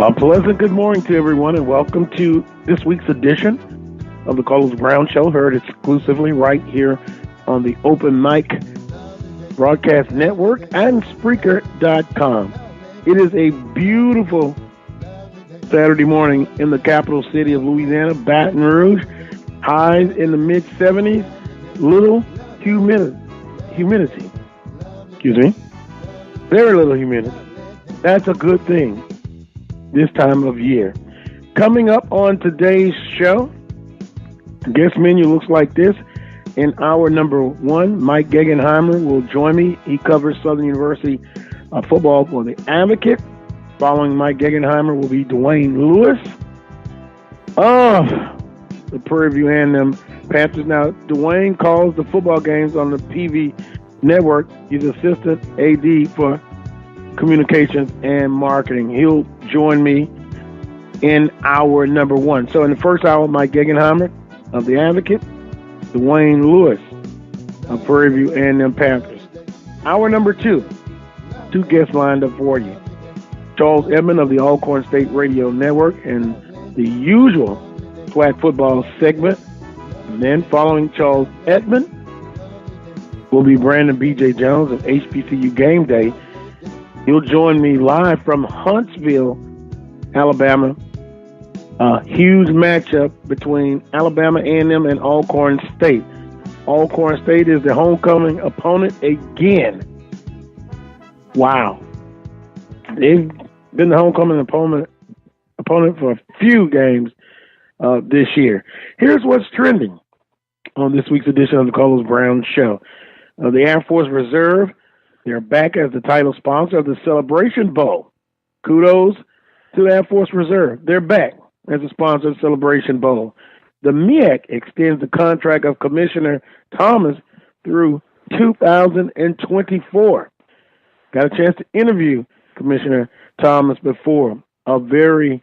A pleasant good morning to everyone, and welcome to this week's edition of the Carlos Brown Show, heard exclusively right here on the Open Mic Broadcast Network and Spreaker.com. It is a beautiful Saturday morning in the capital city of Louisiana, Baton Rouge. Highs in the mid-70s, little humidity. Excuse me. Very little humidity. That's a good thing this time of year. Coming up on today's show, guest menu looks like this. In hour number one, Mike Gegenheimer will join me. He covers Southern University football for the Advocate. Following Mike Gegenheimer will be Dwayne Lewis of the Prairie View A&M Panthers. Now, Dwayne calls the football games on the PV Network. He's assistant AD for communications and marketing. He'll join me in hour number one. So in the first hour, Mike Gegenheimer of the Advocate, Dwayne Lewis of Prairie View A&M Panthers. Hour number two guests lined up for you. Charles Edmond of the Alcorn State Radio Network and the usual flag football segment. And then following Charles Edmond will be Brandon B.J. Jones of HBCU Game Day. He'll join me live from Huntsville, Alabama. A huge matchup between Alabama A&M and Alcorn State. Alcorn State is the homecoming opponent again. Wow. They've been the homecoming opponent for a few games this year. Here's what's trending on this week's edition of the Carlos Brown Show. The Air Force Reserve, they're back as the title sponsor of the Celebration Bowl. Kudos to the Air Force Reserve. They're back as a sponsor of the Celebration Bowl. The MEAC extends the contract of Commissioner Thomas through 2024. Got a chance to interview Commissioner Thomas before. A very,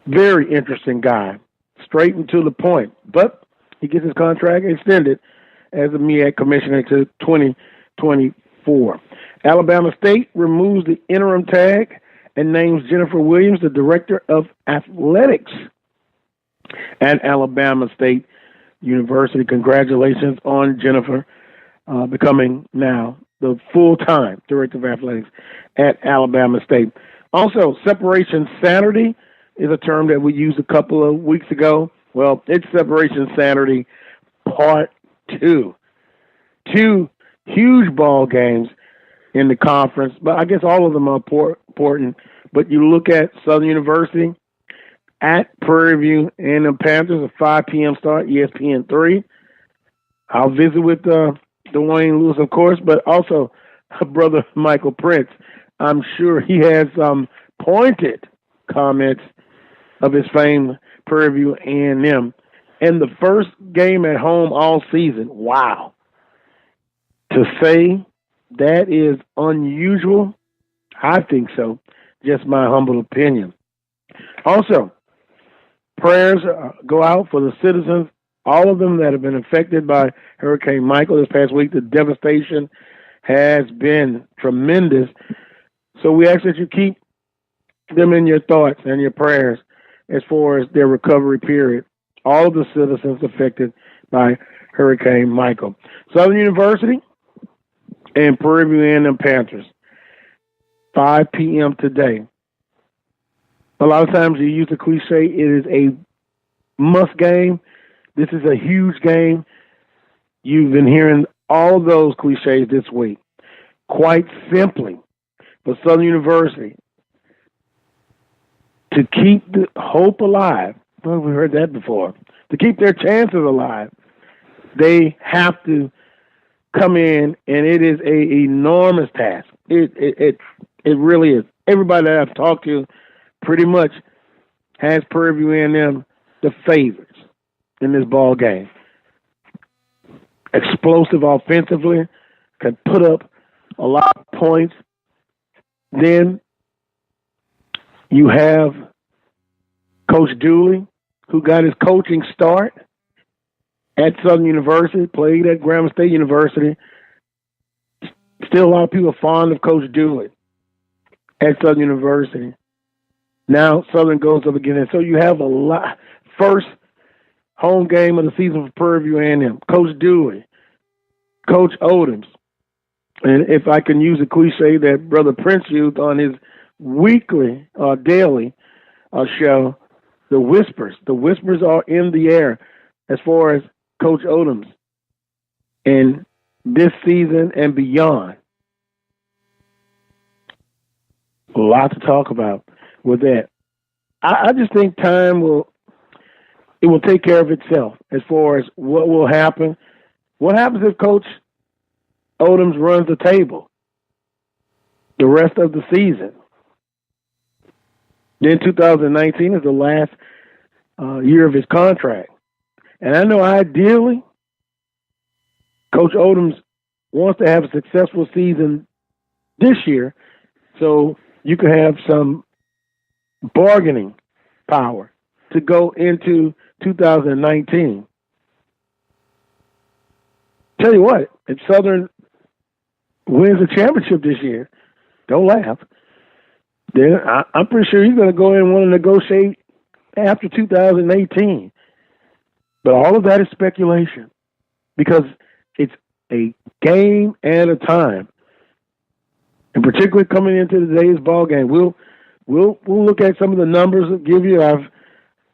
very interesting guy. Straight and to the point. But he gets his contract extended as a MEAC commissioner to 2024. Alabama State removes the interim tag and names Jennifer Williams the director of athletics at Alabama State University. Congratulations on Jennifer becoming now the full-time director of athletics at Alabama State. Also, Separation Saturday is a term that we used a couple of weeks ago. Well, it's Separation Saturday Part 2. Two huge ball games in the conference, but I guess all of them are important. But you look at Southern University at Prairie View and the Panthers, a 5 p.m. start, ESPN 3. I'll visit with Dwayne Lewis, of course, but also brother Michael Prince. I'm sure he has some pointed comments of his famed Prairie View A&M. And the first game at home all season. Wow. To say that is unusual, I think so. Just my humble opinion. Also, prayers go out for the citizens, all of them that have been affected by Hurricane Michael this past week. The devastation has been tremendous. So we ask that you keep them in your thoughts and your prayers as far as their recovery period. All of the citizens affected by Hurricane Michael. Southern University and Prairie View A&M Panthers, 5 p.m. today. A lot of times you use the cliche, it is a must game. This is a huge game. You've been hearing all those cliches this week. quite simply, for Southern University to keep the hope alive. Well, we heard that before. To keep their chances alive, they have to come in, and it is a enormous task. It really is. Everybody that I've talked to pretty much has Prairie A&M the favorites in this ball game. Explosive offensively, can put up a lot of points. Then you have Coach Dooley, who got his coaching start at Southern University, played at Grambling State University. Still a lot of people are fond of Coach Dooley at Southern University. Now Southern goes up again. And so you have a lot. First home game of the season for Prairie View A&M. Coach Dooley, Coach Odoms. And if I can use a cliche that Brother Prince used on his weekly or daily show, the whispers. The whispers are in the air as far as Coach Odoms in this season and beyond. A lot to talk about with that. I just think time will take care of itself as far as what will happen. What happens if Coach Odoms runs the table the rest of the season? Then 2019 is the last year of his contract. And I know ideally Coach Odoms wants to have a successful season this year so you can have some bargaining power to go into 2019. Tell you what, if Southern wins the championship this year, don't laugh, then I'm pretty sure he's going to go in and want to negotiate after 2018. But all of that is speculation because it's a game at a time. And particularly coming into today's ball game, we'll look at some of the numbers I'll give you. I've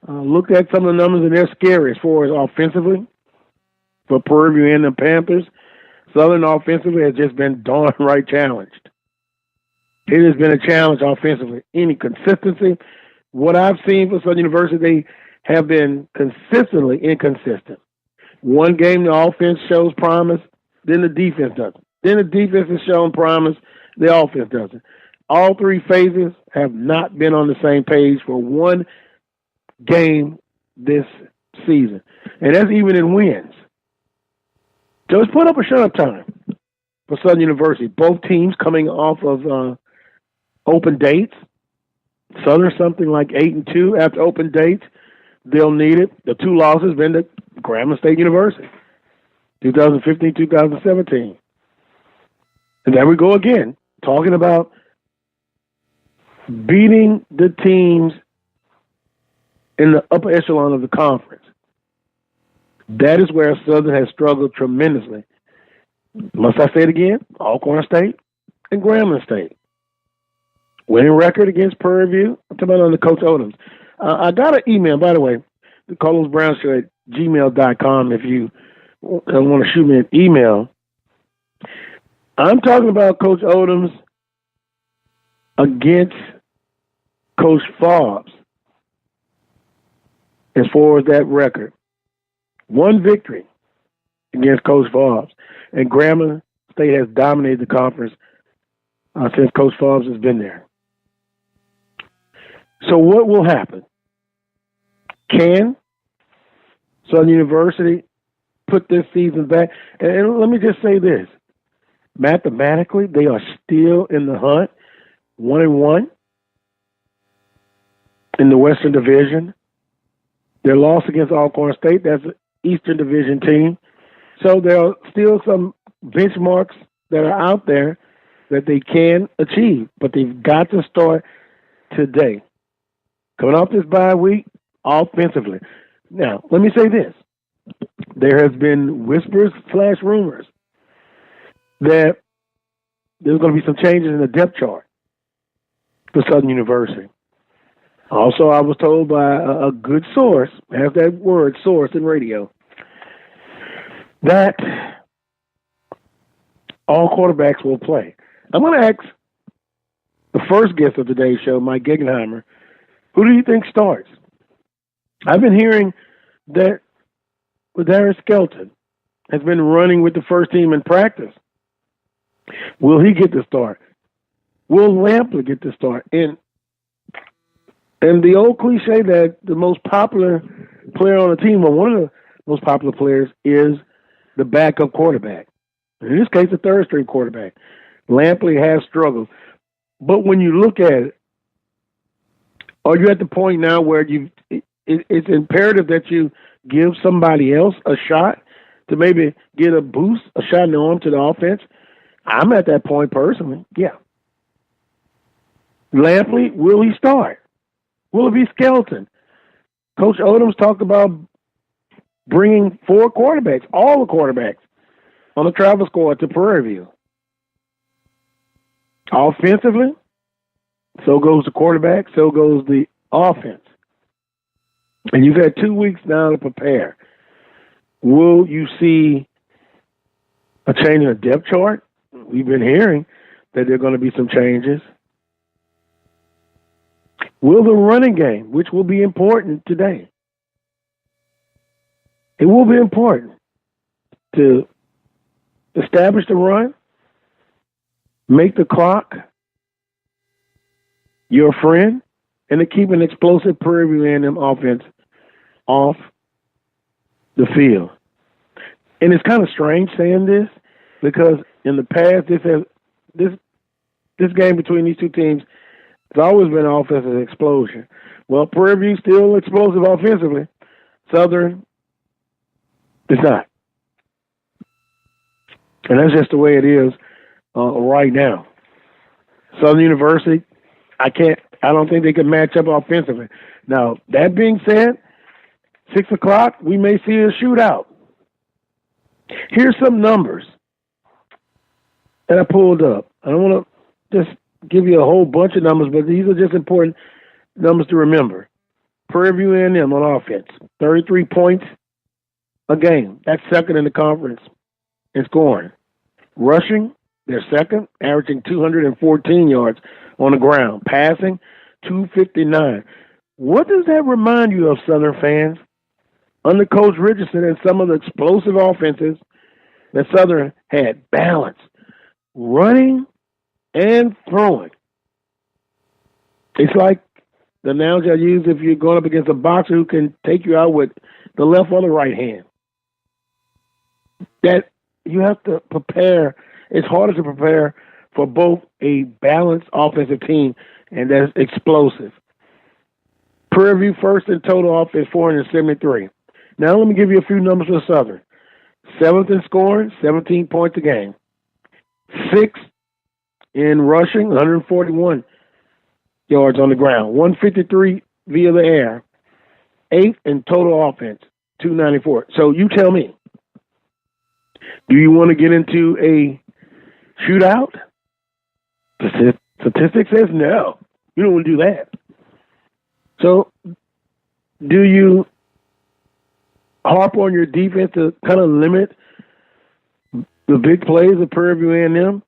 looked at some of the numbers, and they're scary as far as offensively for Prairie View and the Panthers. Southern offensively has just been darn right challenged. It has been a challenge offensively. Any consistency. What I've seen for Southern University, they have been consistently inconsistent. One game, the offense shows promise, then the defense doesn't. Then the defense is showing promise, the offense doesn't. All three phases have not been on the same page for one game this season. And that's even in wins. So it's put up a shut-up time for Southern University. Both teams coming off of open dates. Southern something like 8-2 after open dates. They'll need it. The two losses been to Grambling State University, 2015, 2017. And there we go again, talking about beating the teams in the upper echelon of the conference. That is where Southern has struggled tremendously. Must I say it again? Alcorn State and Grambling State. Winning record against Prairie View. I'm talking about on the Coach Odoms. I got an email, by the way, the Carlos Brown Show at gmail.com if you want to shoot me an email. I'm talking about Coach Odoms against Coach Fobbs as far as that record. One victory against Coach Fobbs. And Grambling State has dominated the conference since Coach Fobbs has been there. So what will happen? Can Southern University put this season back? And let me just say this. Mathematically, they are still in the hunt, 1-1 in the Western Division. Their loss against Alcorn State, that's an Eastern Division team. So there are still some benchmarks that are out there that they can achieve, but they've got to start today. Coming off this bye week, offensively. Now, let me say this. There has been whispers / rumors that there's going to be some changes in the depth chart for Southern University. Also, I was told by a good source, have that word, source in radio, that all quarterbacks will play. I'm going to ask the first guest of today's show, Mike Gegenheimer, who do you think starts? I've been hearing that Darius Skelton has been running with the first team in practice. Will he get the start? Will Lampley get the start? And the old cliche that the most popular player on the team, or one of the most popular players, is the backup quarterback. In this case, the third-string quarterback. Lampley has struggled. But when you look at it, are you at the point now where it's imperative that you give somebody else a shot to maybe get a boost, a shot in the arm to the offense? I'm at that point personally, yeah. Lampley, will he start? Will it be Skelton? Coach Odom's talked about bringing 4 quarterbacks, all the quarterbacks, on the travel squad to Prairie View. Offensively, so goes the quarterback, so goes the offense. And you've had 2 weeks now to prepare. Will you see a change in the depth chart? We've been hearing that there are going to be some changes. Will the running game, which will be important today, it will be important to establish the run, make the clock your friend, and to keep an explosive Prairie View A&M offense off the field. And it's kind of strange saying this because in the past, this game between these two teams has always been an offensive explosion. Well, Prairie View still explosive offensively. Southern is not. And that's just the way it is right now. Southern University, I don't think they can match up offensively. Now, that being said, 6 o'clock, we may see a shootout. Here's some numbers that I pulled up. I don't want to just give you a whole bunch of numbers, but these are just important numbers to remember. Prairie View A&M on offense, 33 points a game. That's second in the conference in scoring. Rushing, they're second, averaging 214 yards on the ground. Passing, 259. What does that remind you of, Southern fans? Under Coach Richardson and some of the explosive offenses that Southern had, balance, running and throwing. It's like the analogy I use if you're going up against a boxer who can take you out with the left or the right hand. That you have to prepare. It's harder to prepare for both a balanced offensive team and that's explosive. Prairie View first in total offense, 473. Now let me give you a few numbers for Southern. 7th in scoring, 17 points a game. 6th in rushing, 141 yards on the ground. 153 via the air. 8th in total offense, 294. So you tell me, do you want to get into a shootout? The statistic says no. You don't want to do that. So do you harp on your defense to kind of limit the big plays of Prairie View A&M?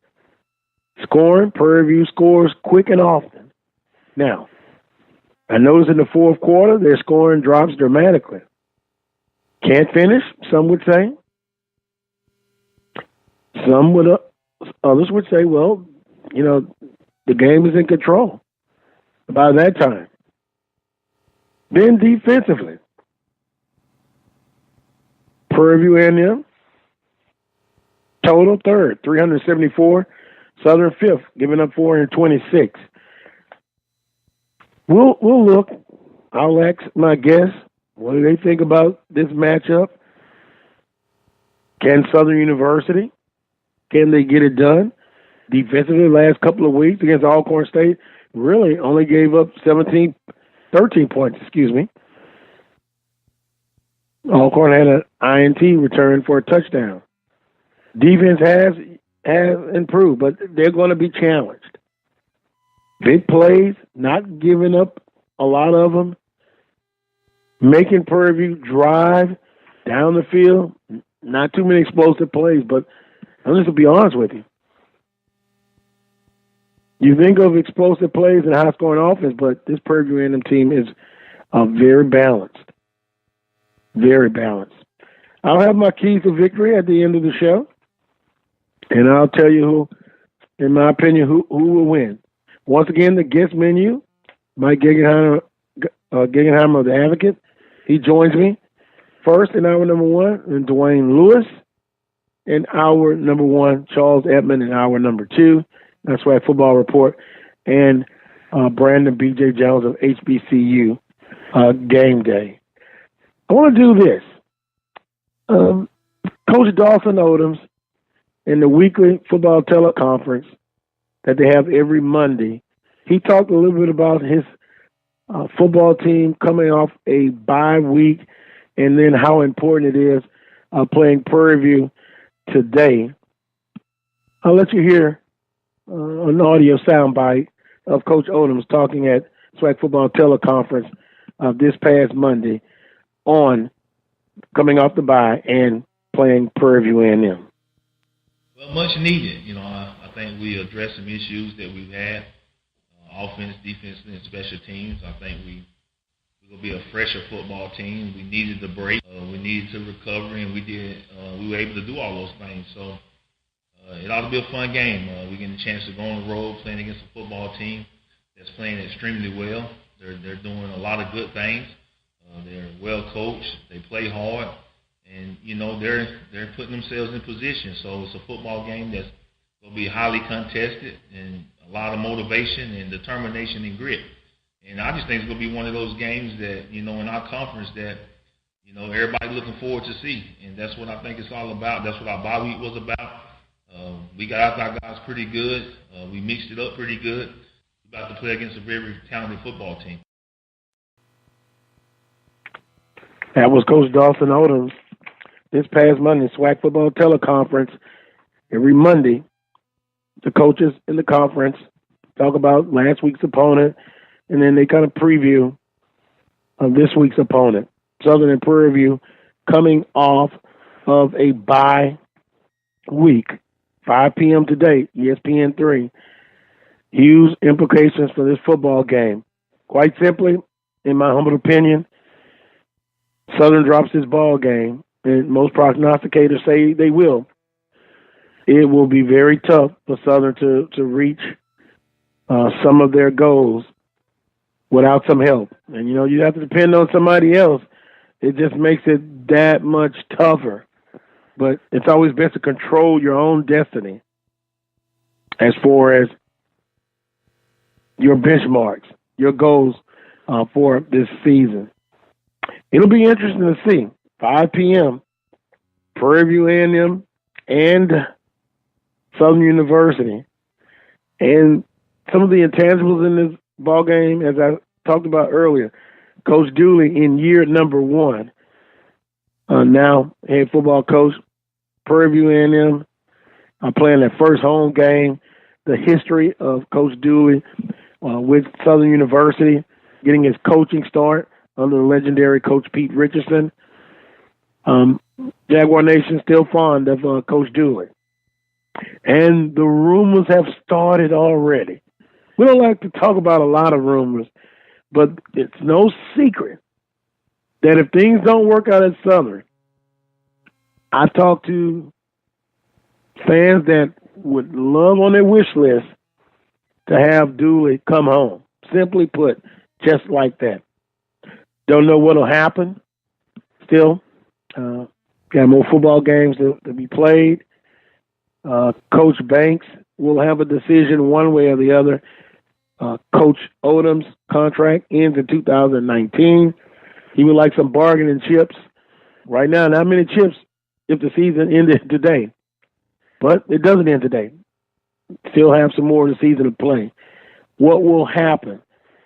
Scoring, Prairie View scores quick and often. Now, I noticed in the fourth quarter, their scoring drops dramatically. Can't finish, some would say. Others would say, well, the game is in control by that time. Then defensively, Prairie View A&M, total third, 374. Southern fifth, giving up 426. We'll look. I'll ask my guests, what do they think about this matchup? Can Southern University, can they get it done? Defensively, the last couple of weeks against Alcorn State, really only gave up 13 points, Alcorn had an INT return for a touchdown. Defense has improved, but they're going to be challenged. Big plays, not giving up a lot of them, making Prairie View drive down the field. Not too many explosive plays, but I'm just going to be honest with you. You think of explosive plays and high-scoring offense, but this Prairie View A&M team is very balanced. Very balanced. I'll have my keys to victory at the end of the show, and I'll tell you who, in my opinion, who will win. Once again, the guest menu, Mike Gegenheimer of the Advocate. He joins me first in hour number 1, and Dwayne Lewis in hour number 1, Charles Edmond in hour number 2. That's right, Football Report, and Brandon B.J. Jones of HBCU Game Day. I want to do this. Coach Dawson Odoms in the weekly football teleconference that they have every Monday, he talked a little bit about his football team coming off a bye week and then how important it is playing Prairie View today. I'll let you hear an audio soundbite of Coach Odoms talking at SWAC Football Teleconference this past Monday on coming off the bye and playing Prairie View A&M. Well, much needed. I think we addressed some issues that we've had, offense, defense, and special teams. I think we're going to be a fresher football team. We needed the break. We needed to recover, and we did. We were able to do all those things. So it ought to be a fun game. We're getting a chance to go on the road playing against a football team that's playing extremely well. They're doing a lot of good things. They're well coached. They play hard, and they're putting themselves in position. So it's a football game that's going to be highly contested and a lot of motivation and determination and grit. And I just think it's going to be one of those games that in our conference that everybody looking forward to see. And that's what I think it's all about. That's what our bye week was about. We got after our guys pretty good. We mixed it up pretty good. We're about to play against a very talented football team. That was Coach Dawson Odoms this past Monday, SWAC Football Teleconference. Every Monday, the coaches in the conference talk about last week's opponent, and then they kind of preview this week's opponent. Southern and Prairie View coming off of a bye week, 5 p.m. today, ESPN 3. Huge implications for this football game. Quite simply, in my humble opinion, Southern drops this ball game, and most prognosticators say they will. It will be very tough for Southern to reach some of their goals without some help. And, you have to depend on somebody else. It just makes it that much tougher. But it's always best to control your own destiny as far as your benchmarks, your goals for this season. It'll be interesting to see. 5 p.m., Prairie View A&M and Southern University. And some of the intangibles in this ball game, as I talked about earlier, Coach Dooley in year number 1, now head football coach, Prairie View A&M, playing their first home game. The history of Coach Dooley with Southern University, getting his coaching start under the legendary Coach Pete Richardson. Jaguar Nation still fond of Coach Dooley. And the rumors have started already. We don't like to talk about a lot of rumors, but it's no secret that if things don't work out at Southern, I talked to fans that would love on their wish list to have Dooley come home. Simply put, just like that. Don't know what'll happen. Still, got more football games to be played. Coach Banks will have a decision one way or the other. Coach Odom's contract ends in 2019. He would like some bargaining chips. Right now, not many chips if the season ended today. But it doesn't end today. Still have some more of the season to play. What will happen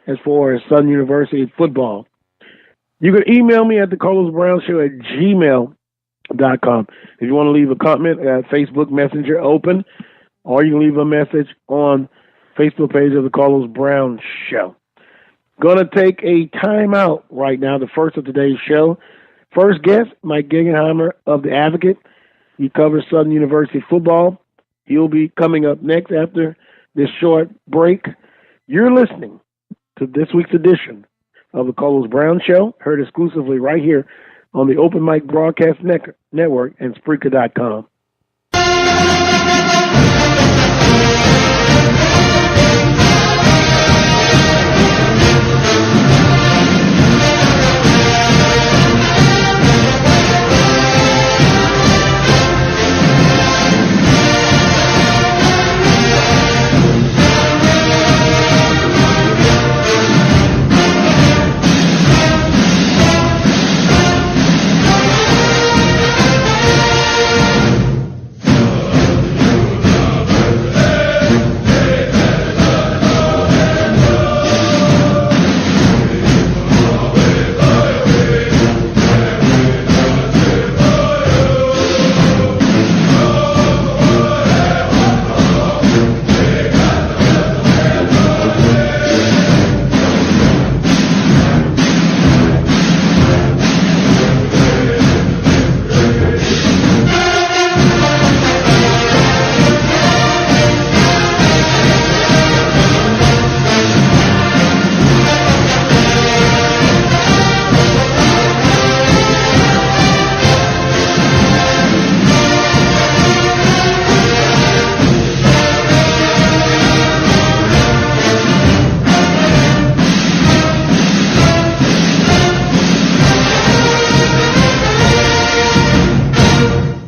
as far as Southern University football? You can email me at the Carlos Brown Show at gmail.com. If you want to leave a comment, Facebook Messenger open, or you can leave a message on Facebook page of the Carlos Brown Show. Going to take a timeout right now, the first of today's show. First guest, Mike Gegenheimer of The Advocate. He covers Southern University football. He'll be coming up next after this short break. You're listening to this week's edition of the Carlos Brown Show, heard exclusively right here on the Open Mic Broadcast Network and Spreaker.com.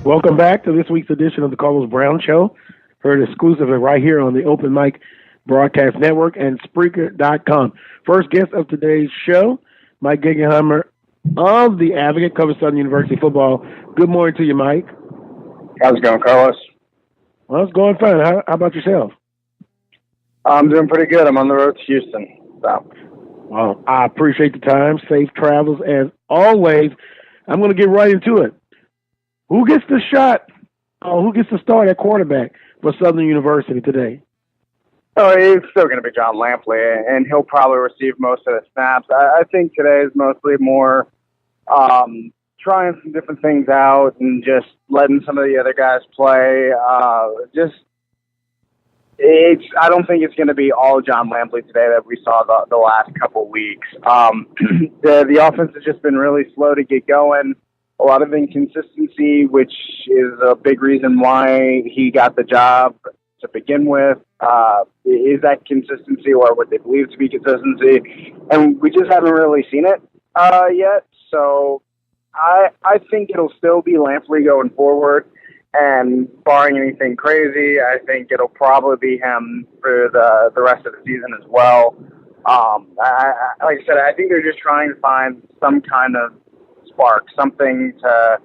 Welcome back to this week's edition of the Carlos Brown Show, heard exclusively right here on the Open Mic Broadcast Network and Spreaker.com. First guest of today's show, Mike Gegenheimer of The Advocate, covers Southern University football. Good morning to you, Mike. How's it going, Carlos? Well, it's going fine. How about yourself? I'm doing pretty good. I'm on the road to Houston. So. Well, I appreciate the time. Safe travels as always. I'm going to get right into it. Who gets the shot? Who gets the start at quarterback for Southern University today? Oh, it's still going to be John Lampley, and he'll probably receive most of the snaps. I think today is mostly more trying some different things out and just letting some of the other guys play. I don't think it's going to be all John Lampley today that we saw the last couple weeks. The offense has just been really slow to get going. A lot of inconsistency, which is a big reason why he got the job to begin with. Is that consistency or what they believe to be consistency? And we just haven't really seen it yet. So I think it'll still be Lampley going forward. And barring anything crazy, I think it'll probably be him for the rest of the season as well. Like I said, I think they're just trying to find some kind of spark, something to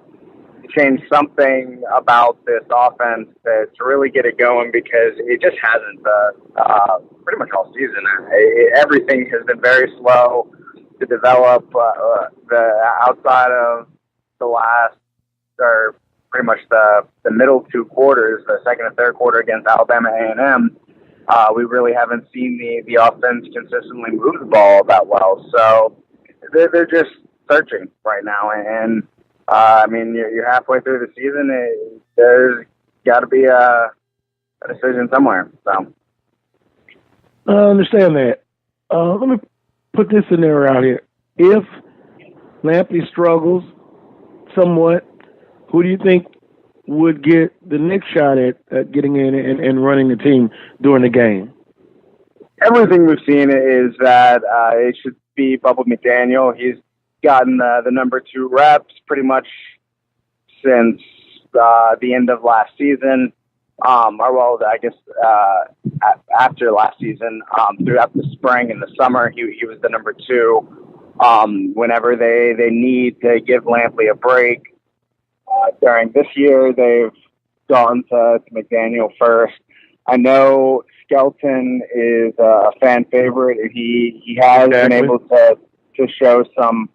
change something about this offense to really get it going, because it just hasn't pretty much all season. Everything has been very slow to develop. Outside of the last, or pretty much the middle two quarters, the second and third quarter against Alabama A&M, we really haven't seen the offense consistently move the ball that well. So they're just searching right now, and I mean, you're halfway through the season. There's got to be a decision somewhere. So I understand that. Let me put this scenario out here. If Lampley struggles somewhat, who do you think would get the next shot at getting in and running the team during the game? Everything we've seen is that it should be Bubba McDaniel. He's gotten the number 2 reps pretty much since the end of last season, after last season, throughout the spring and the summer, he was the number 2. Whenever they need to give Lampley a break, during this year, they've gone to McDaniel first. I know Skelton is a fan favorite. He has been able to show some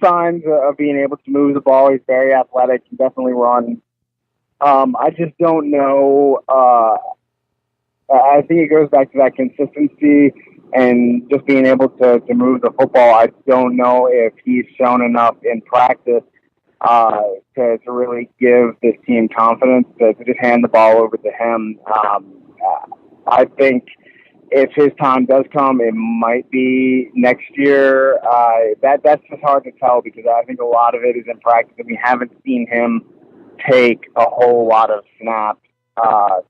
signs of being able to move the ball. He's very athletic. He definitely run. I just don't know. I think it goes back to that consistency and just being able to move the football. I don't know if he's shown enough in practice to really give this team confidence to just hand the ball over to him. I think if his time does come, it might be next year. That's just hard to tell because I think a lot of it is in practice, and we haven't seen him take a whole lot of snaps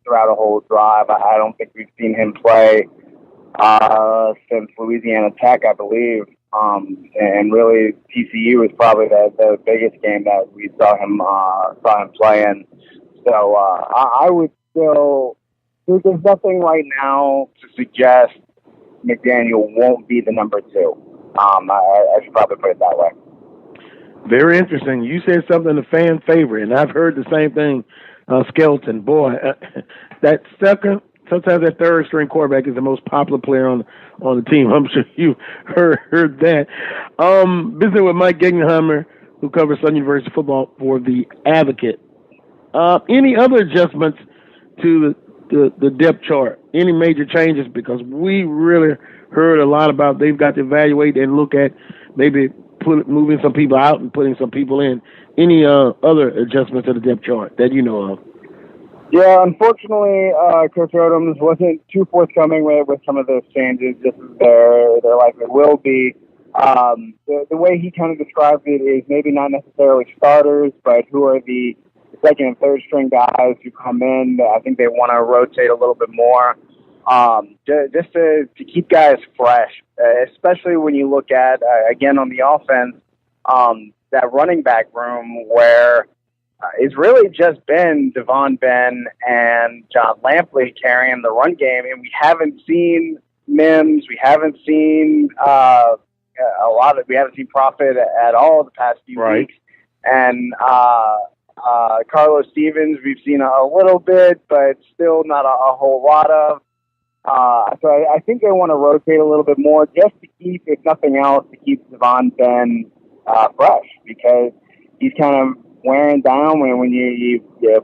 throughout a whole drive. I don't think we've seen him play since Louisiana Tech, I believe. And really, TCU was probably the biggest game that we saw him play in. So I would still. There's nothing right now to suggest McDaniel won't be the number 2. I should probably put it that way. Very interesting. You said something, a fan favorite, and I've heard the same thing. Skelton, boy, that second, sometimes that third string quarterback is the most popular player on the team. I'm sure you heard that. Visiting with Mike Gegenheimer, who covers Southern University football for The Advocate. Any other adjustments to the depth chart? Any major changes? Because we really heard a lot about they've got to evaluate and look at maybe moving some people out and putting some people in. Any other adjustments to the depth chart that you know of? Yeah, unfortunately, Coach Odoms wasn't too forthcoming with some of those changes, just as there likely will be. The way he kind of described it is maybe not necessarily starters, but who are the second and third string guys who come in. I think they want to rotate a little bit more, just to keep guys fresh, especially when you look at, again, on the offense, that running back room where it's really just been Devon Ben and John Lampley carrying the run game, and we haven't seen Mims, we haven't seen we haven't seen Prophet at all the past few weeks, and Carlos Stevens, we've seen a little bit, but still not a whole lot of. So I think they want to rotate a little bit more just to keep, if nothing else, to keep Devon Ben fresh, because he's kind of wearing down when you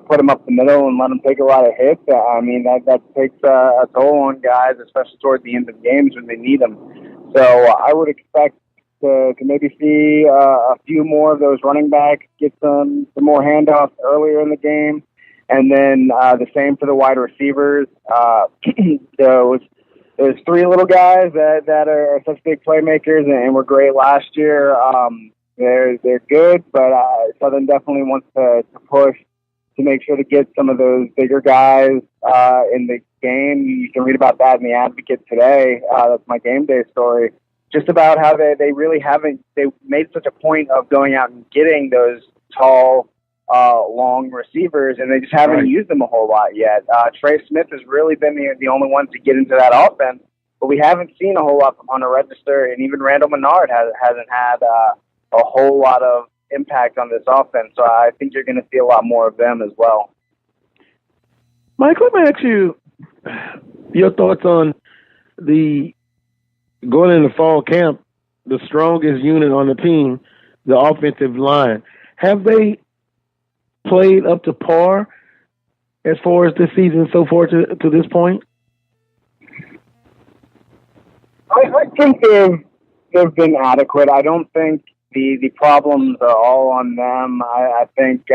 put him up the middle and let him take a lot of hits. I mean, that takes a toll on guys, especially towards the end of games when they need them. So I would expect to maybe see a few more of those running backs get some more handoffs earlier in the game. And then the same for the wide receivers. There's 3 little guys that are such big playmakers and were great last year. They're good, but Southern definitely wants to push to make sure to get some of those bigger guys in the game. You can read about that in The Advocate today. That's my game day story. Just about how they really haven't. They made such a point of going out and getting those tall, long receivers, and they just haven't used them a whole lot yet. Trey Smith has really been the only one to get into that offense, but we haven't seen a whole lot from Hunter Register, and even Randall Menard hasn't had a whole lot of impact on this offense. So I think you're going to see a lot more of them as well. Mike, let me ask you your thoughts on the going into fall camp, the strongest unit on the team, the offensive line. Have they played up to par as far as this season so far to this point? I think they've been adequate. I don't think the problems are all on them. I think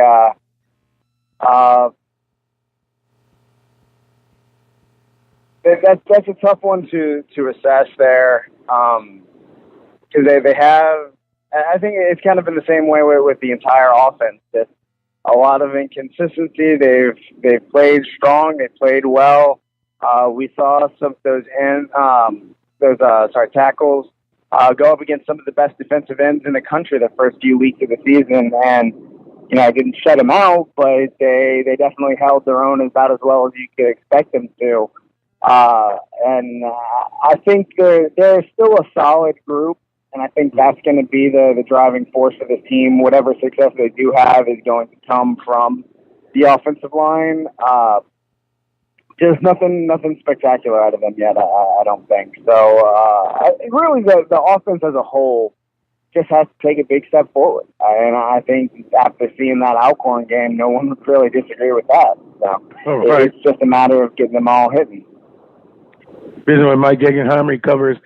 that's a tough one to assess there, because they have. I think it's kind of been the same way with the entire offense. Just a lot of inconsistency. They've played strong. They played well. We saw some of those tackles go up against some of the best defensive ends in the country the first few weeks of the season, and I didn't shut them out, but they definitely held their own about as well as you could expect them to. And I think they're still a solid group, and I think that's going to be the driving force for this team. Whatever success they do have is going to come from the offensive line. There's nothing spectacular out of them yet, I don't think. So really the offense as a whole just has to take a big step forward. And I think after seeing that Alcorn game, no one would really disagree with that. So It's just a matter of getting them all hitting. Visiting with Mike Gegenheimer, he covers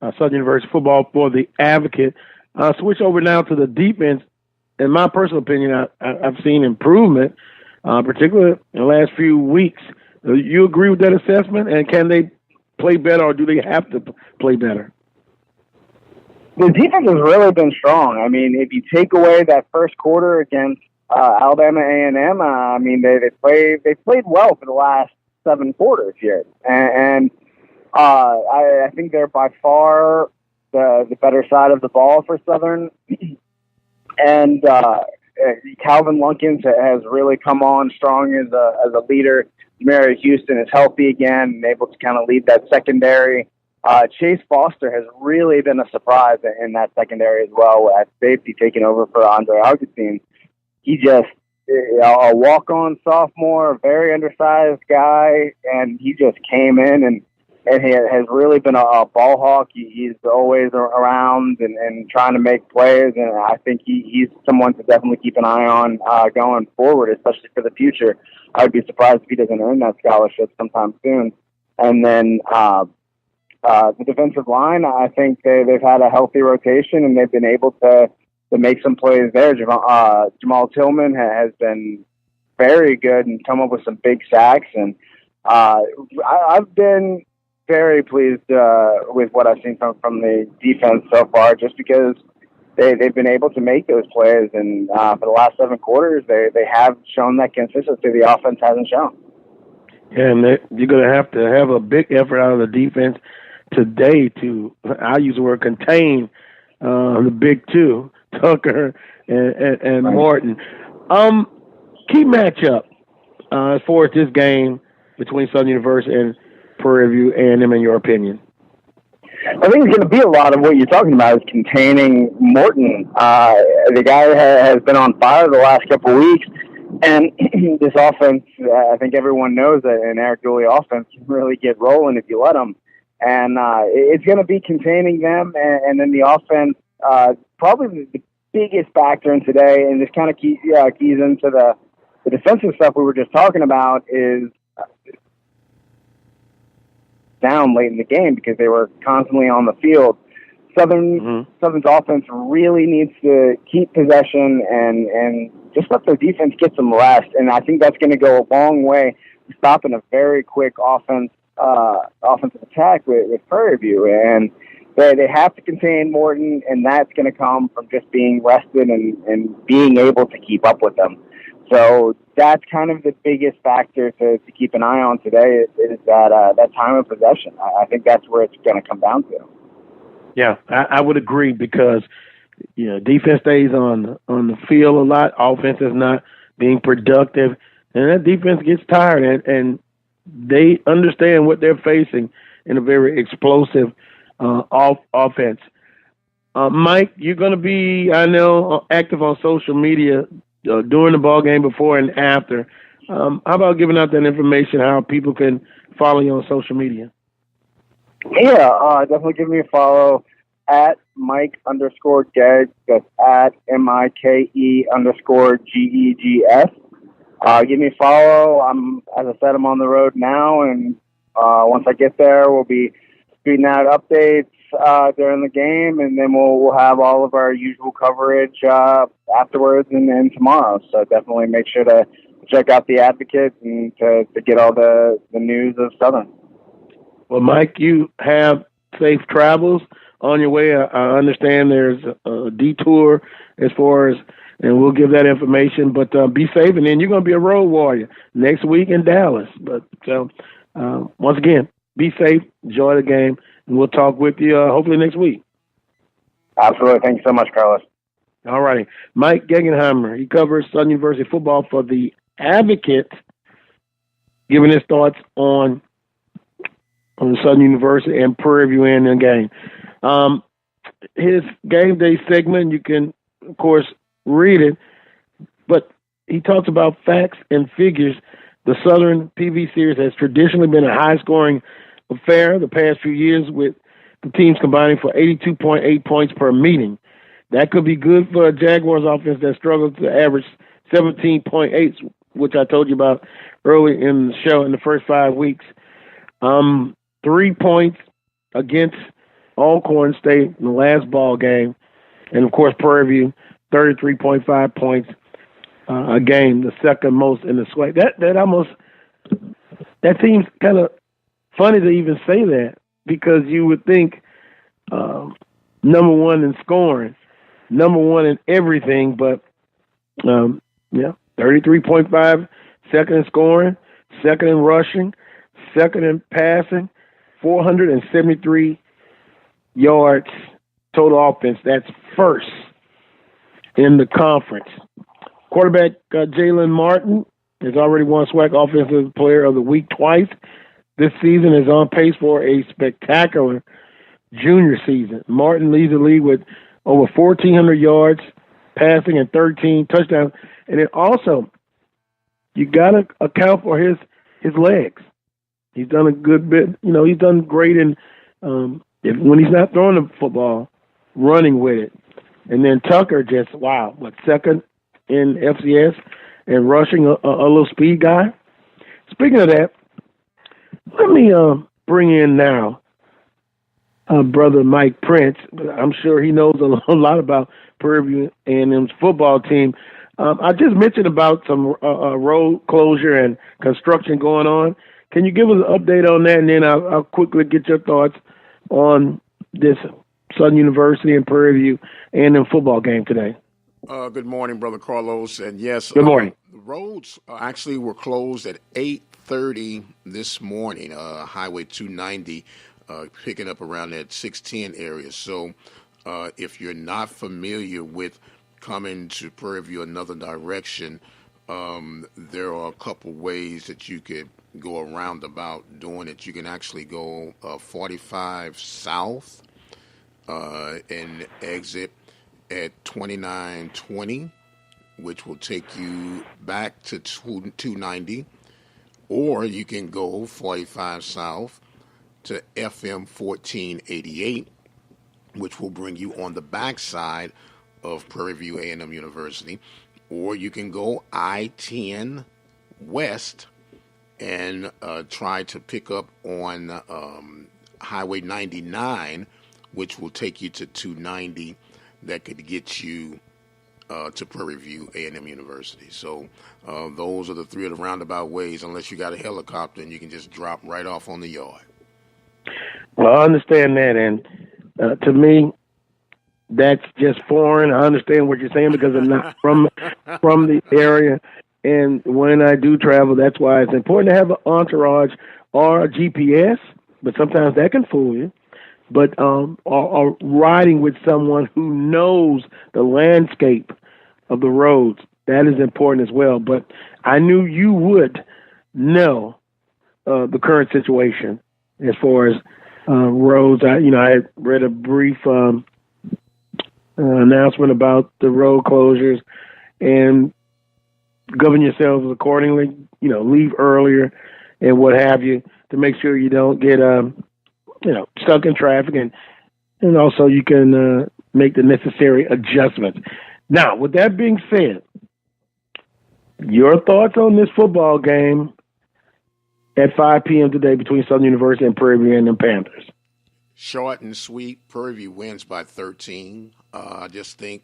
Southern University football for The Advocate. Switch over now to the defense. In my personal opinion, I've seen improvement, particularly in the last few weeks. You agree with that assessment? And can they play better, or do they have to play better? The defense has really been strong. I mean, if you take away that first quarter against Alabama A&M, I mean, they played well for the last 7 quarters here, and I think they're by far the better side of the ball for Southern. And Calvin Lunkins has really come on strong as a leader. Mary Houston is healthy again and able to kind of lead that secondary. Chase Foster has really been a surprise in that secondary as well at safety, taking over for Andre Augustine. He just a walk-on sophomore, a very undersized guy, and he just came in and he has really been a ball hawk. He's always around and trying to make plays, and I think he's someone to definitely keep an eye on going forward, especially for the future. I would be surprised if he doesn't earn that scholarship sometime soon. And then the defensive line, I think they've had a healthy rotation, and they've been able to make some plays there. Jamal Tillman has been very good and come up with some big sacks, and I've been very pleased with what I've seen from the defense so far, just because they've been able to make those plays, and for the last 7 quarters, they have shown that consistency the offense hasn't shown. And you're going to have a big effort out of the defense today to, I use the word contain, the big two, Tucker and right. Morton. Key matchup as far as this game between Southern University and Prairie View A&M, in your opinion? I think it's going to be a lot of what you're talking about, is containing Morton. The guy has been on fire the last couple of weeks, and this offense, I think everyone knows that an Eric Dooley offense can really get rolling if you let them. And it's going to be containing them, and then the offense, probably the biggest factor in today, and this kind of keys into the defensive stuff we were just talking about, is down late in the game because they were constantly on the field. Southern's offense really needs to keep possession and just let their defense get some rest, and I think that's going to go a long way to stopping a very quick offensive attack with Prairie View. And they have to contain Morton, and that's going to come from just being rested and being able to keep up with them. So that's kind of the biggest factor to keep an eye on today is that time of possession. I think that's where it's going to come down to. Yeah, I would agree, because defense stays on the field a lot. Offense is not being productive, and that defense gets tired, and they understand what they're facing in a very explosive offense. Mike, you're going to be, I know, active on social media during the ball game, before and after. How about giving out that information, how people can follow you on social media? Yeah, definitely give me a follow at Mike_Geggs. That's at MIKE_GEGS. Give me a follow. As I said, I'm on the road now, and once I get there, we'll be tweeting out updates during the game, and then we'll have all of our usual coverage afterwards and tomorrow. So definitely make sure to check out the Advocate and to get all the news of Southern. Well, Mike, you have safe travels on your way. I understand there's a detour as far as, and we'll give that information, but be safe. And then you're going to be a road warrior next week in Dallas. But once again, be safe, enjoy the game, and we'll talk with you hopefully next week. Absolutely. Thank you so much, Carlos. All righty. Mike Gegenheimer, he covers Southern University football for the Advocate, giving his thoughts on Southern University and Prairie View in the game. His game day segment, you can, of course, read it, but he talks about facts and figures. The Southern PV series has traditionally been a high-scoring affair the past few years, with the teams combining for 82.8 points per meeting. That could be good for a Jaguars offense that struggles to average 17.8, which I told you about early in the show in the first 5 weeks. 3 points against Alcorn State in the last ball game. And, of course, Prairie View, 33.5 points a game, the second most in the SWAC. That almost that seems kind of funny to even say that because you would think number one in scoring, number one in everything, but yeah, 33.5, second in scoring, second in rushing, second in passing, 473 yards total offense. That's first in the conference. Quarterback Jalen Martin has already won SWAC Offensive Player of the Week twice. This season is on pace for a spectacular junior season. Martin leads the league with over 1,400 yards passing and 13 touchdowns. And then also, you got to account for his legs. He's done a good bit. He's done great in when he's not throwing the football, running with it. And then Tucker just, second in FCS and rushing, a little speed guy. Speaking of that, let me bring in now brother Mike Prince. I'm sure he knows a lot about Prairie View A&M's football team. I just mentioned about some road closure and construction going on. Can you give us an update on that, and then I'll quickly get your thoughts on this Southern University and Prairie View A&M football game today? Good morning, Brother Carlos. And yes, good morning. The roads actually were closed at 8:30 this morning, Highway 290, picking up around that 610 area. So if you're not familiar with coming to Prairie View another direction, there are a couple ways that you could go around about doing it. You can actually go 45 south and exit at 2920, which will take you back to 290, or you can go 45 south to FM 1488, which will bring you on the backside of Prairie View A&M University, or you can go I-10 west and try to pick up on Highway 99, which will take you to 290. That could get you to Prairie View A&M University. So those are the three of the roundabout ways, unless you got a helicopter and you can just drop right off on the yard. Well, I understand that, and to me, that's just foreign. I understand what you're saying because I'm not from the area, and when I do travel, that's why it's important to have an entourage or a GPS, but sometimes that can fool you. But or riding with someone who knows the landscape of the roads, that is important as well. But I knew you would know the current situation as far as roads. I had read a brief announcement about the road closures, and govern yourselves accordingly. Leave earlier and what have you to make sure you don't get stuck in traffic, and also you can make the necessary adjustments. Now, with that being said, your thoughts on this football game at 5 p.m. today between Southern University and Prairie View and the Panthers? Short and sweet. Prairie View wins by 13. I just think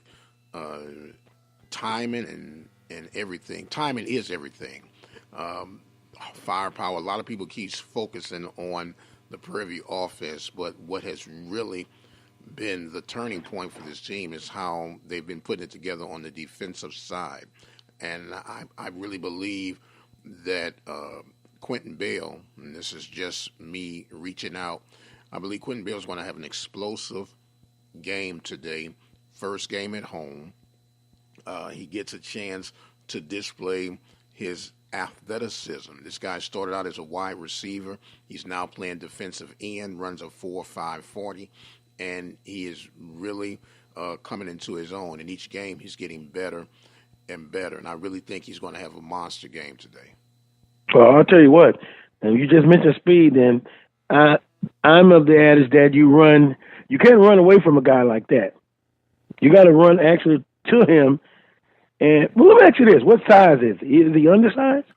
timing and everything. Timing is everything. Firepower. A lot of people keep focusing on the Prairie View offense, but what has really been the turning point for this team is how they've been putting it together on the defensive side. And I really believe that Quentin Bell, and this is just me reaching out, I believe Quentin Bell is going to have an explosive game today. First game at home. He gets a chance to display his athleticism. This guy started out as a wide receiver. He's now playing defensive end, runs a 4.5 40, and he is really coming into his own. In each game, he's getting better and better, and I really think he's going to have a monster game today. Well, I'll tell you what, and you just mentioned speed, and I'm of the adage that you can't run away from a guy like that. You got to run actually to him. And let me ask you this: what size is he? Is he undersized?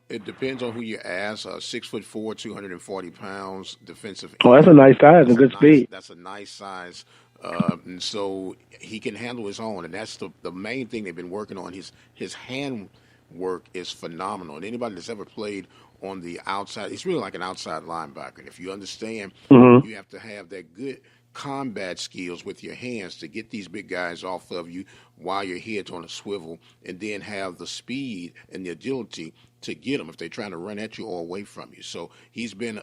It depends on who you ask. 6'4", 240 pounds, defensive end. Oh, that's a nice size and good speed. That's a nice size, and so he can handle his own. And that's the main thing they've been working on. His hand work is phenomenal. And anybody that's ever played on the outside. It's really like an outside linebacker. And if you understand, Mm-hmm. you have to have that good combat skills with your hands to get these big guys off of you while your head's on a swivel, and then have the speed and the agility to get them if they're trying to run at you or away from you. So he's been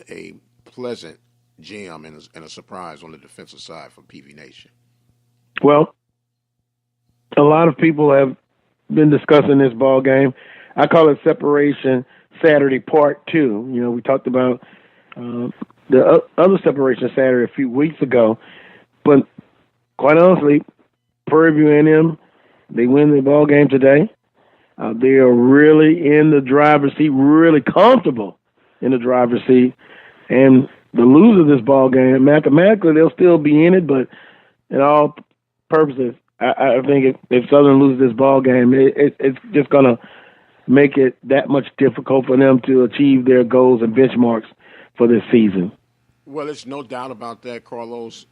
a pleasant gem and a surprise on the defensive side for PV Nation. Well, a lot of people have been discussing this ball game. I call it Separation Saturday Part 2. You know, we talked about the other Separation Saturday a few weeks ago, but quite honestly, Prairie View A&M, they win the ball game today. They are really in the driver's seat, really comfortable in the driver's seat, and the loser of this ball game, mathematically, they'll still be in it, but in all purposes, I think if Southern loses this ball game, it's just going to make it that much difficult for them to achieve their goals and benchmarks for this season. Well, there's no doubt about that, Carlos.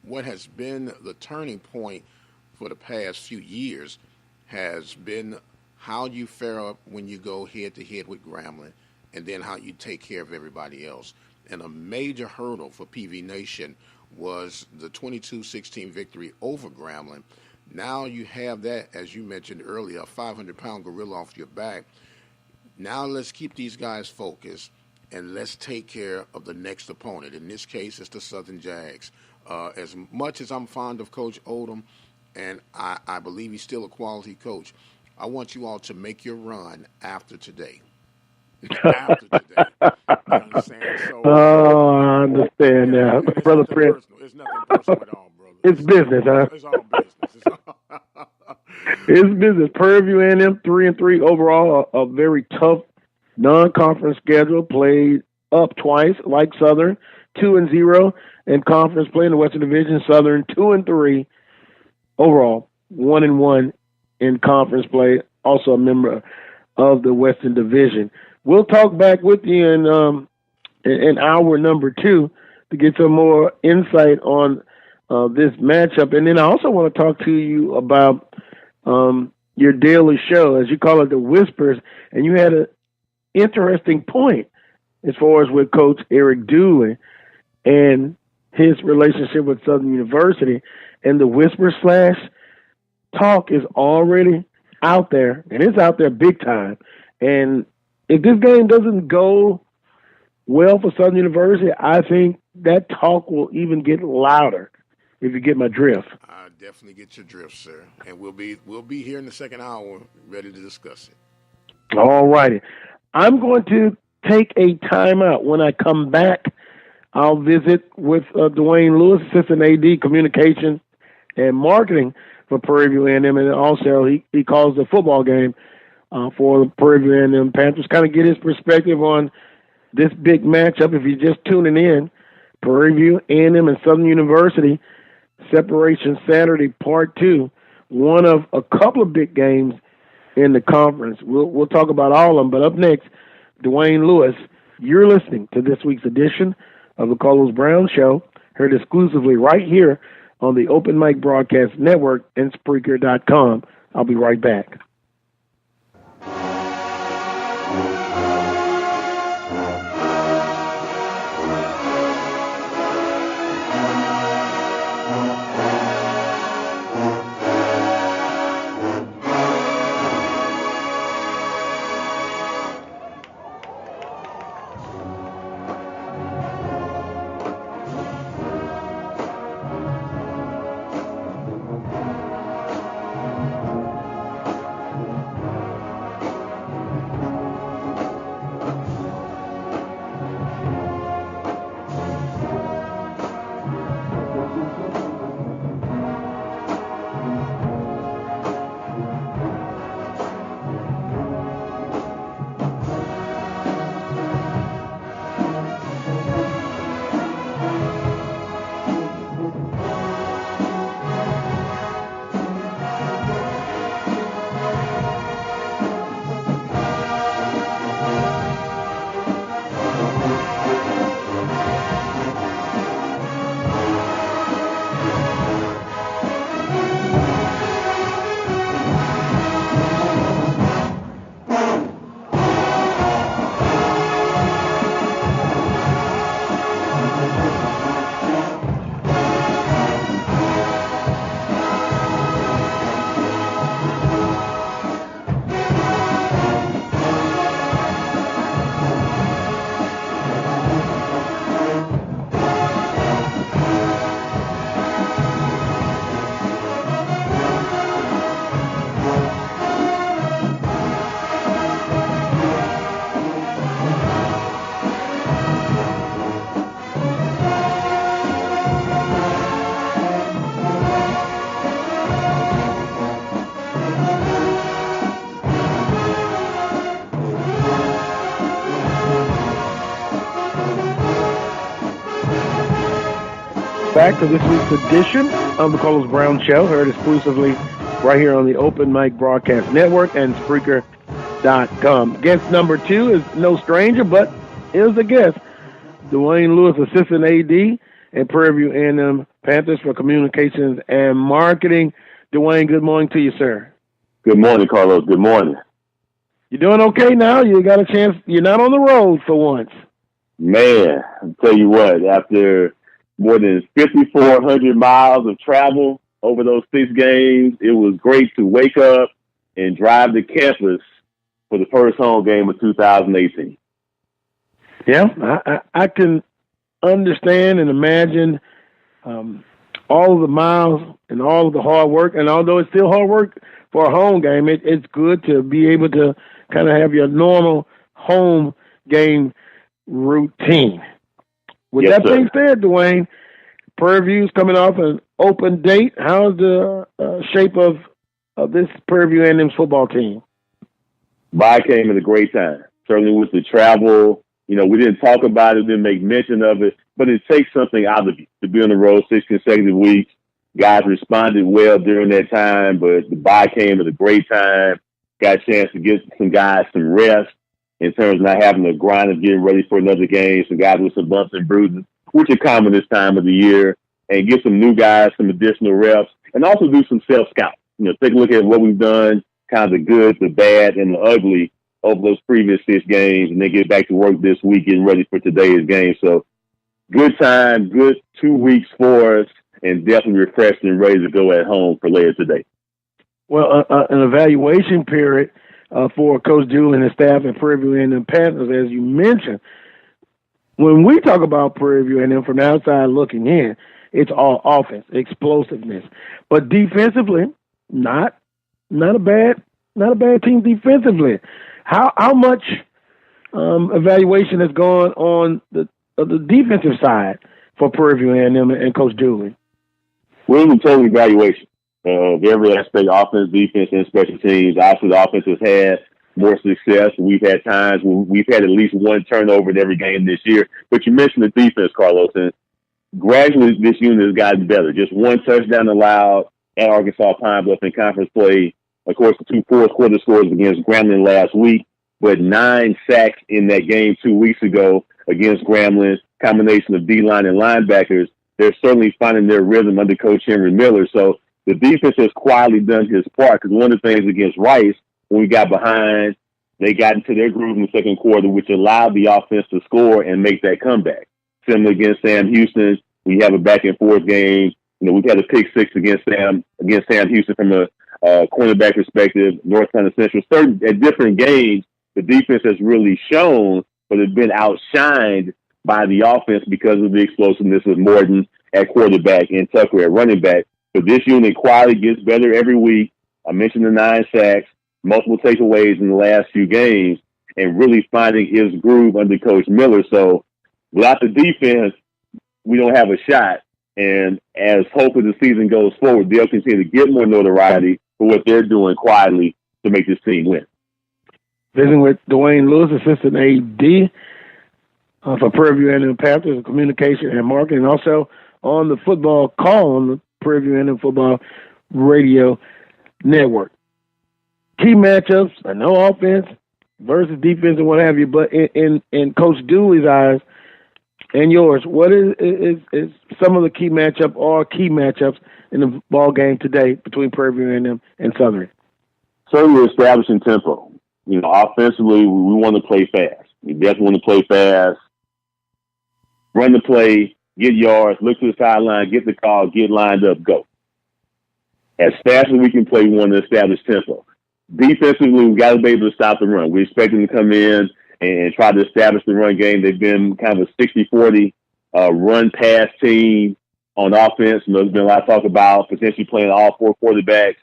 What has been the turning point for the past few years has been how you fare up when you go head-to-head with Grambling, and then how you take care of everybody else. And a major hurdle for PV Nation was the 22-16 victory over Grambling. Now you have that, as you mentioned earlier, a 500-pound gorilla off your back. Now let's keep these guys focused, and let's take care of the next opponent. In this case, it's the Southern Jags. As much as I'm fond of Coach Odom, and I believe he's still a quality coach, I want you all to make your run after today. After today. You understand? So, I understand now. Brother Prince. It's nothing personal at all, brother. It's business, huh? It's all business. It's business. Prairie View A&M 3-3 overall, a very tough non-conference schedule. Played up twice, like Southern, 2-0 in conference play in the Western Division. Southern 2-3 overall, 1-1 in conference play. Also a member of the Western Division. We'll talk back with you in hour number 2 to get some more insight on this matchup. And then I also want to talk to you about your daily show, as you call it, the Whispers. And you had an interesting point as far as with Coach Eric Dooley and his relationship with Southern University. And the Whisper / talk is already out there, and it's out there big time. And if this game doesn't go well for Southern University, I think that talk will even get louder, if you get my drift. I definitely get your drift, sir. And we'll be here in the second hour ready to discuss it. All righty. I'm going to take a timeout. When I come back, I'll visit with Dwayne Lewis, Assistant AD Communications and Marketing for Prairie View A&M, and also he calls the football game for the Prairie View A&M Panthers. Kind of get his perspective on this big matchup. If you're just tuning in, Prairie View A&M and Southern University, Separation Saturday Part 2, one of a couple of big games in the conference. We'll talk about all of them, but up next, Dwayne Lewis. You're listening to this week's edition of the Carlos Brown Show, heard exclusively right here on the Open Mic Broadcast Network and Spreaker.com. I'll be right back. back to this week's edition of the Carlos Brown Show, heard exclusively right here on the Open Mic Broadcast Network and Spreaker.com. Guest number 2 is no stranger, but is a guest. Dwayne Lewis, Assistant AD at Prairie View A&M Panthers for Communications and Marketing. Dwayne, good morning to you, sir. Good morning, Carlos. Good morning. You doing okay now? You got a chance? You're not on the road for once. Man, I'll tell you what, after more than 5,400 miles of travel over those 6 games, it was great to wake up and drive to campus for the first home game of 2018. Yeah, I can understand and imagine all of the miles and all of the hard work. And although it's still hard work for a home game, it's good to be able to kind of have your normal home game routine. With that being said, Dwayne, Prairie View's coming off an open date. How's the shape of this Prairie View A&M football team? Bye came at a great time. Certainly with the travel, we didn't talk about it, didn't make mention of it, but it takes something out of you to be on the road 6 consecutive weeks. Guys responded well during that time, but the bye came at a great time. Got a chance to get some guys some rest in terms of not having to grind of getting ready for another game. Some guys with some bumps and bruises, which are common this time of the year, and give some new guys some additional reps, and also do some self-scout. Take a look at what we've done, kind of the good, the bad, and the ugly over those previous 6 games, and then get back to work this week getting ready for today's game. So good time, good 2 weeks for us, and definitely refreshed and ready to go at home for later today. Well, an evaluation period for Coach Dooley and his staff at Prairie View A&M Panthers, as you mentioned. When we talk about Prairie View A&M from the outside looking in, it's all offense, explosiveness. But defensively, not a bad team defensively. How much evaluation has gone on the defensive side for Prairie View A&M and Coach Dooley? We're in total evaluation of every aspect, offense, defense, and special teams. Obviously, the offense has had more success. We've had times when we've had at least one turnover in every game this year. But you mentioned the defense, Carlos, and gradually this unit has gotten better. Just one touchdown allowed at Arkansas Pine Bluff in conference play. Of course, the 2 fourth-quarter scores against Grambling last week, but 9 sacks in that game 2 weeks ago against Grambling, combination of D-line and linebackers. They're certainly finding their rhythm under Coach Henry Miller. So the defense has quietly done his part, because one of the things against Rice, when we got behind, they got into their groove in the second quarter, which allowed the offense to score and make that comeback. Similar against Sam Houston, we have a back-and-forth game. We've had a pick 6 against Sam Houston from a cornerback perspective, North Carolina Central. At different games, the defense has really shown, but it's been outshined by the offense because of the explosiveness of Morton at quarterback and Tucker at running back. But this unit quietly gets better every week. I mentioned the 9 sacks, multiple takeaways in the last few games, and really finding his groove under Coach Miller. So without the defense, we don't have a shot. And as hopefully the season goes forward, they'll continue to get more notoriety for what they're doing quietly to make this team win. Visiting with Dwayne Lewis, Assistant AD for Prairie View A&M Panthers, Communication and Marketing, also on the football call on the Prairie View A&M Football Radio Network. Key matchups, I know offense versus defense and what have you, but in Coach Dooley's eyes and yours, what is some of the key matchups in the ball game today between Prairie View A&M and Southern? Certainly establishing tempo. Offensively, we want to play fast. We definitely want to play fast, run the play, get yards, look to the sideline, get the call, get lined up, go. As fast as we can play, we want to establish tempo. Defensively, we've got to be able to stop the run. We expect them to come in and try to establish the run game. They've been kind of a 60-40 run-pass team on offense. There's been a lot of talk about potentially playing all 4 quarterbacks.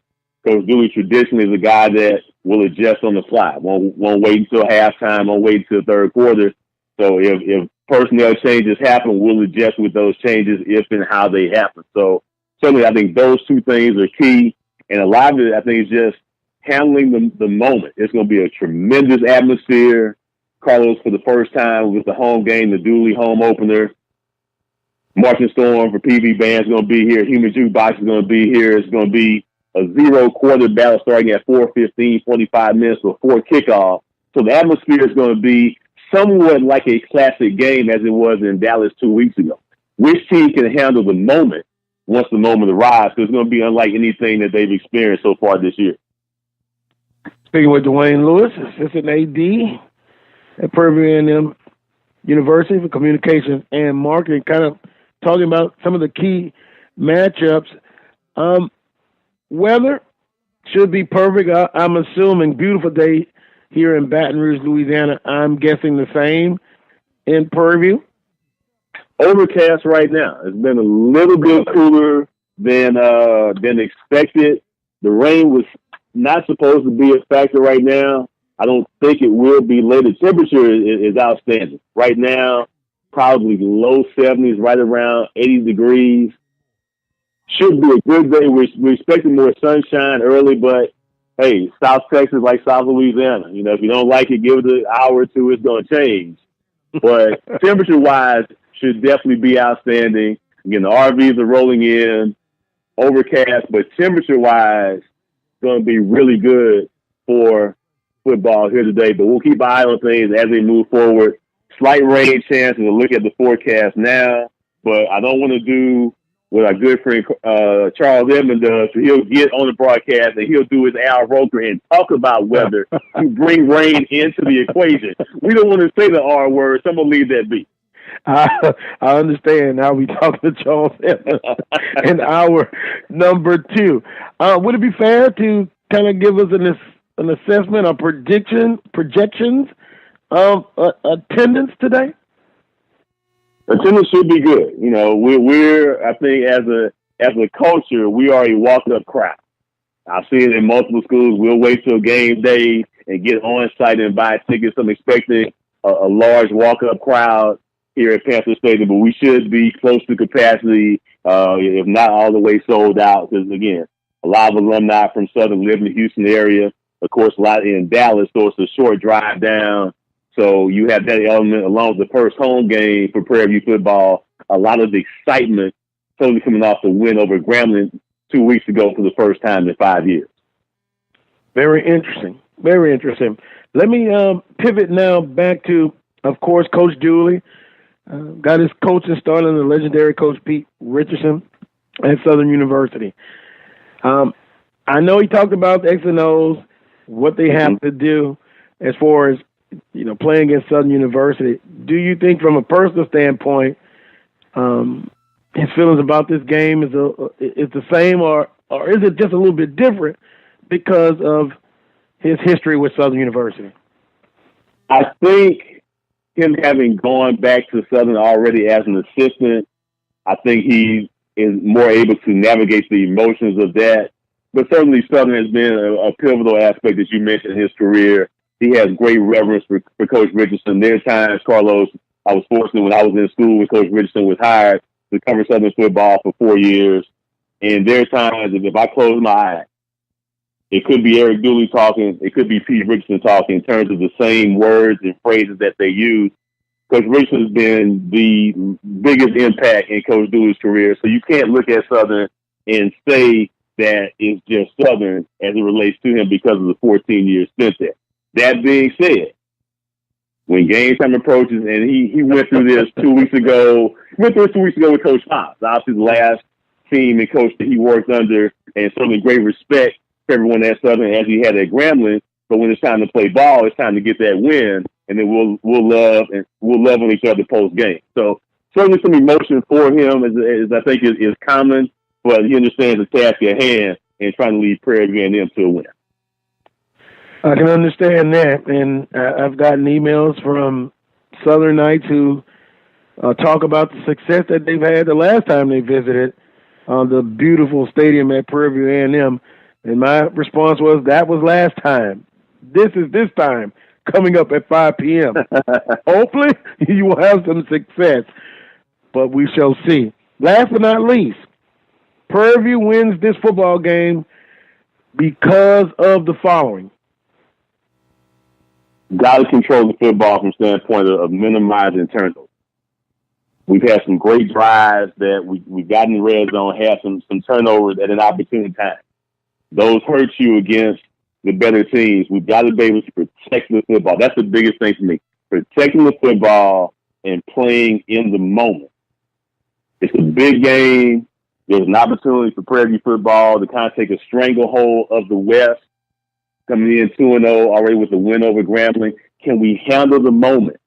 Coach Dooley traditionally is a guy that will adjust on the fly. Won't wait until halftime, won't wait until the third quarter. So if personnel changes happen, we'll adjust with those changes if and how they happen. So certainly I think those 2 things are key. And a lot of it, I think, is just handling the moment. It's going to be a tremendous atmosphere. Carlos, for the first time with the home game, the Dooley home opener, Marching Storm for PV Band's going to be here. Human Jukebox is going to be here. It's going to be a zero-quarter battle starting at 4:15, 45 minutes before kickoff. So the atmosphere is going to be somewhat like a classic game as it was in Dallas 2 weeks ago. Which team can handle the moment once the moment arrives? Because it's going to be unlike anything that they've experienced so far this year. Speaking with Dwayne Lewis, assistant AD at Prairie A&M University for Communications and Marketing, kind of talking about some of the key matchups. Weather should be perfect. I'm assuming beautiful day here in Baton Rouge, Louisiana. I'm guessing the same in Prairie. Overcast right now. It's been a little bit cooler than expected. The rain was not supposed to be a factor right now. I don't think it will be later. Temperature is outstanding. Right now, probably low 70s, right around 80 degrees. Should be a good day. We're expecting more sunshine early, but hey, South Texas like South Louisiana. You know, if you don't like it, give it an hour or two, it's going to change. But temperature-wise, should definitely be outstanding. Again, the RVs are rolling in, overcast, but temperature-wise, going to be really good for football here today. But we'll keep an eye on things as they move forward. Slight rain chance, and we'll look at the forecast now. But I don't want to do what our good friend Charles Edmond does. So he'll get on the broadcast and he'll do his Al Roker and talk about weather to bring rain into the equation. We don't want to say the R word, so I'm going to leave that be. I understand how we talk to Charles Edmond in hour number 2. Would it be fair to kind of give us an assessment or projections of attendance today? Attendance should be good. You know, we're I think as a culture, we are a walk-up crowd. I see it in multiple schools. We'll wait till game day and get on site and buy tickets. I'm expecting a large walk-up crowd here at Panther Stadium, but we should be close to capacity, if not all the way sold out. Because again, a lot of alumni from Southern live in the Houston area. Of course, a lot in Dallas, so it's a short drive down. So you have that element along with the first home game for Prairie View football. A lot of the excitement totally coming off the win over Grambling 2 weeks ago for the first time in 5 years. Very interesting. Very interesting. Let me pivot now back to, of course, Coach Dooley. Got his coaching start under the legendary Coach Pete Richardson at Southern University. I know he talked about the X and O's, what they have to do as far as, you know, playing against Southern University. Do you think, from a personal standpoint, his feelings about this game is the same, or is it just a little bit different because of his history with Southern University? I think him having gone back to Southern already as an assistant, I think he is more able to navigate the emotions of that. But certainly Southern has been a pivotal aspect, as you mentioned, in his career. He has great reverence for Coach Richardson. There are times, Carlos, I was fortunate when I was in school when Coach Richardson was hired to cover Southern football for 4 years. And there are times that if I close my eyes, it could be Eric Dooley talking, it could be Pete Richardson talking in terms of the same words and phrases that they use. Coach Richardson has been the biggest impact in Coach Dooley's career. So you can't look at Southern and say that it's just Southern as it relates to him because of the 14 years spent there. That being said, when game time approaches, and he went through this 2 weeks ago, with Coach Pops, obviously the last team and coach that he worked under, and certainly great respect for everyone at Southern as he had at Grambling. But when it's time to play ball, it's time to get that win, and then we'll love on each other post game. So certainly some emotion for him is I think is common, but he understands the task at hand and trying to lead Prairie View A&M to a win. I can understand that, and I've gotten emails from Southernites who talk about the success that they've had the last time they visited the beautiful stadium at Prairie View A&M, and my response was, that was last time. This is this time, coming up at 5 p.m. Hopefully, you will have some success, but we shall see. Last but not least, Prairie View wins this football game because of the following. Got to control the football from standpoint of minimizing turnovers. We've had some great drives that we've gotten in the red zone, had some turnovers at an opportune time. Those hurt you against the better teams. We've got to be able to protect the football. That's the biggest thing for me. Protecting the football and playing in the moment. It's a big game. There's an opportunity for Prairie View football to kind of take a stranglehold of the West, coming in 2-0 already with a win over Grambling. Can we handle the moment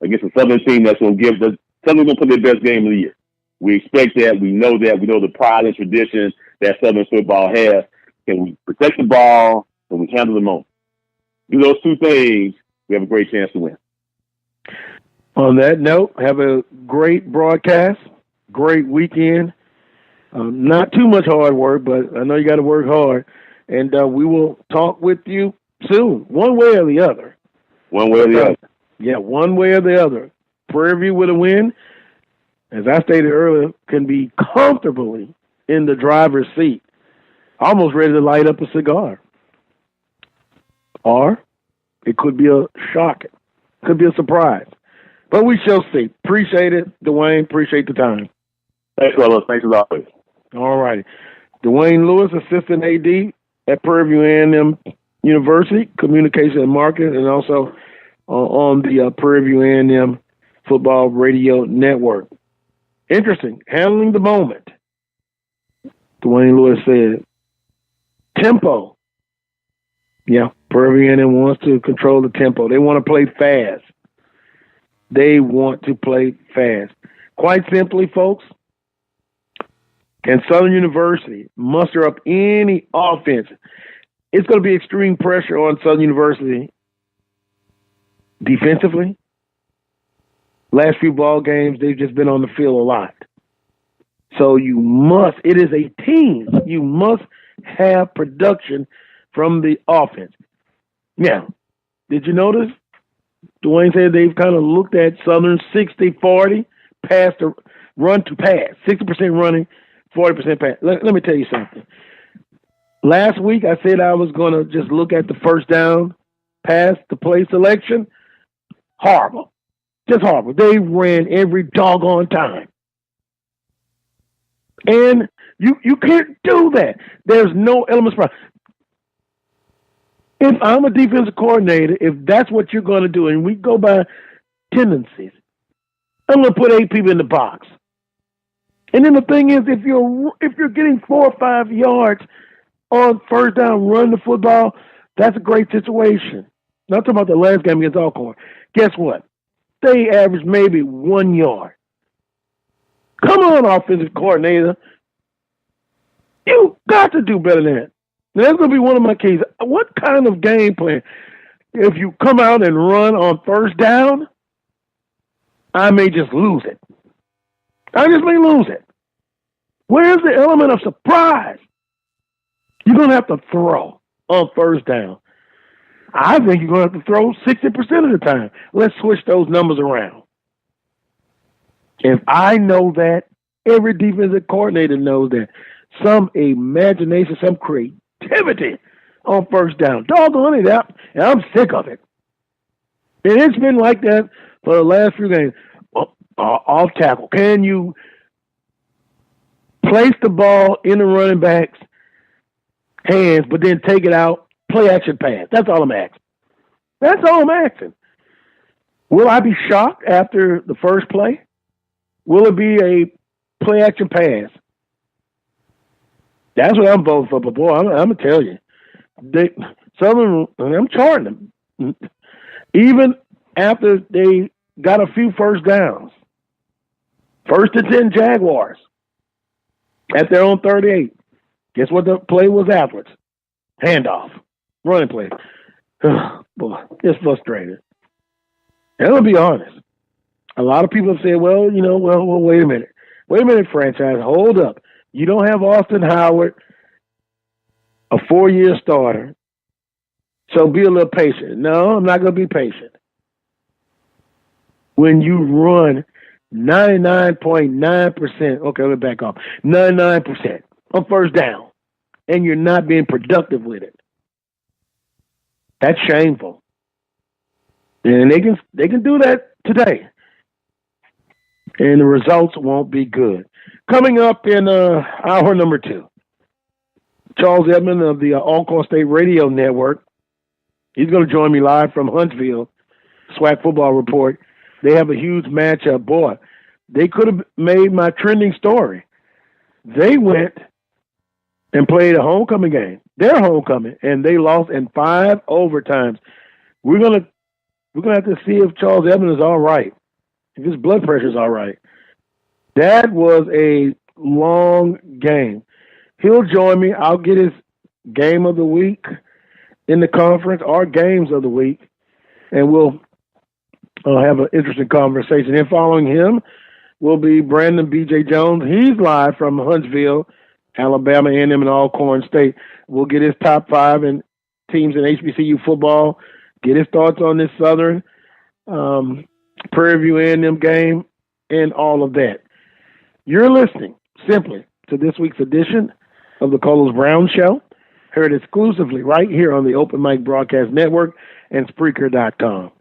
against a Southern team that's going to give the Southern's going to put their best game of the year? We expect that. We know that. We know the pride and tradition that Southern football has. Can we protect the ball? Can we handle the moment? Do those two things, we have a great chance to win. On that note, have a great broadcast, great weekend. Not too much hard work, but I know you got to work hard. And we will talk with you soon, one way or the other. One way or the other. Yeah, one way or the other. Prairie View with a win, as I stated earlier, can be comfortably in the driver's seat, almost ready to light up a cigar. Or it could be a shock. It could be a surprise. But we shall see. Appreciate it, Dwayne. Appreciate the time. Thanks, fellas. Thanks as always. All righty. Dwayne Lewis, Assistant AD at Prairie View A&M University, Communication and Marketing, and also on the Prairie View A&M Football Radio Network. Interesting. Handling the moment. Dwayne Lewis said, tempo. Yeah, Prairie View A&M wants to control the tempo. They want to play fast. They want to play fast. Quite simply, folks, can Southern University muster up any offense? It's going to be extreme pressure on Southern University defensively. Last few ball games, they've just been on the field a lot. So it is a team. You must have production from the offense. Now, did you notice? Dwayne said they've kind of looked at Southern 60-40, pass to run to pass, 60% running, 40% pass. Let me tell you something. Last week, I said I was going to just look at the first down, pass to play selection. Horrible. Just horrible. They ran every doggone time. And you can't do that. There's no elements. If I'm a defensive coordinator, if that's what you're going to do, and we go by tendencies, I'm going to put 8 people in the box. And then the thing is, if you're getting 4 or 5 yards on first down, run the football, that's a great situation. Not talking about the last game against Alcorn. Guess what? They averaged maybe 1 yard. Come on, offensive coordinator. You got to do better than that. Now, that's going to be one of my keys. What kind of game plan? If you come out and run on first down, I may just lose it. I just may lose it. Where's the element of surprise? You're going to have to throw on first down. I think you're going to have to throw 60% of the time. Let's switch those numbers around. If I know that, every defensive coordinator knows that. Some imagination, some creativity on first down. Doggone it out, and I'm sick of it. And it's been like that for the last few games. Off tackle. Can you place the ball in the running back's hands, but then take it out, play action pass? That's all I'm asking. That's all I'm asking. Will I be shocked after the first play? Will it be a play action pass? That's what I'm voting for. But boy, I'm going to tell you, I'm charting them. Even after they got a few first downs, 1st and 10 Jaguars at their own 38. Guess what the play was afterwards? Handoff, running play. Boy, it's frustrating. And I'm going to be honest. A lot of people have said, well, wait a minute. Wait a minute, franchise. Hold up. You don't have Austin Howard, a 4-year starter, so be a little patient. No, I'm not going to be patient. When you run 99.9%, okay, let me back off, 99% on first down, and you're not being productive with it, that's shameful. And they can do that today. and the results won't be good. Coming up in hour number 2, Charles Edmond of the Alcorn State Radio Network. He's going to join me live from Huntsville, SWAC Football Report. They have a huge matchup. Boy, they could have made my trending story. They went and played a homecoming game, their homecoming, and they lost in 5 overtimes. We're gonna have to see if Charles Edmond is all right, if his blood pressure is all right. That was a long game. He'll join me. I'll get his game of the week in the conference, or games of the week, and we'll have an interesting conversation. And following him will be Brandon B.J. Jones. He's live from Huntsville, Alabama, A&M, and Alcorn State. We'll get his top 5 in teams in HBCU football, get his thoughts on this Southern Prairie View A&M game, and all of that. You're listening simply to this week's edition of the Carlos Brown Show, heard exclusively right here on the Open Mic Broadcast Network and Spreaker.com.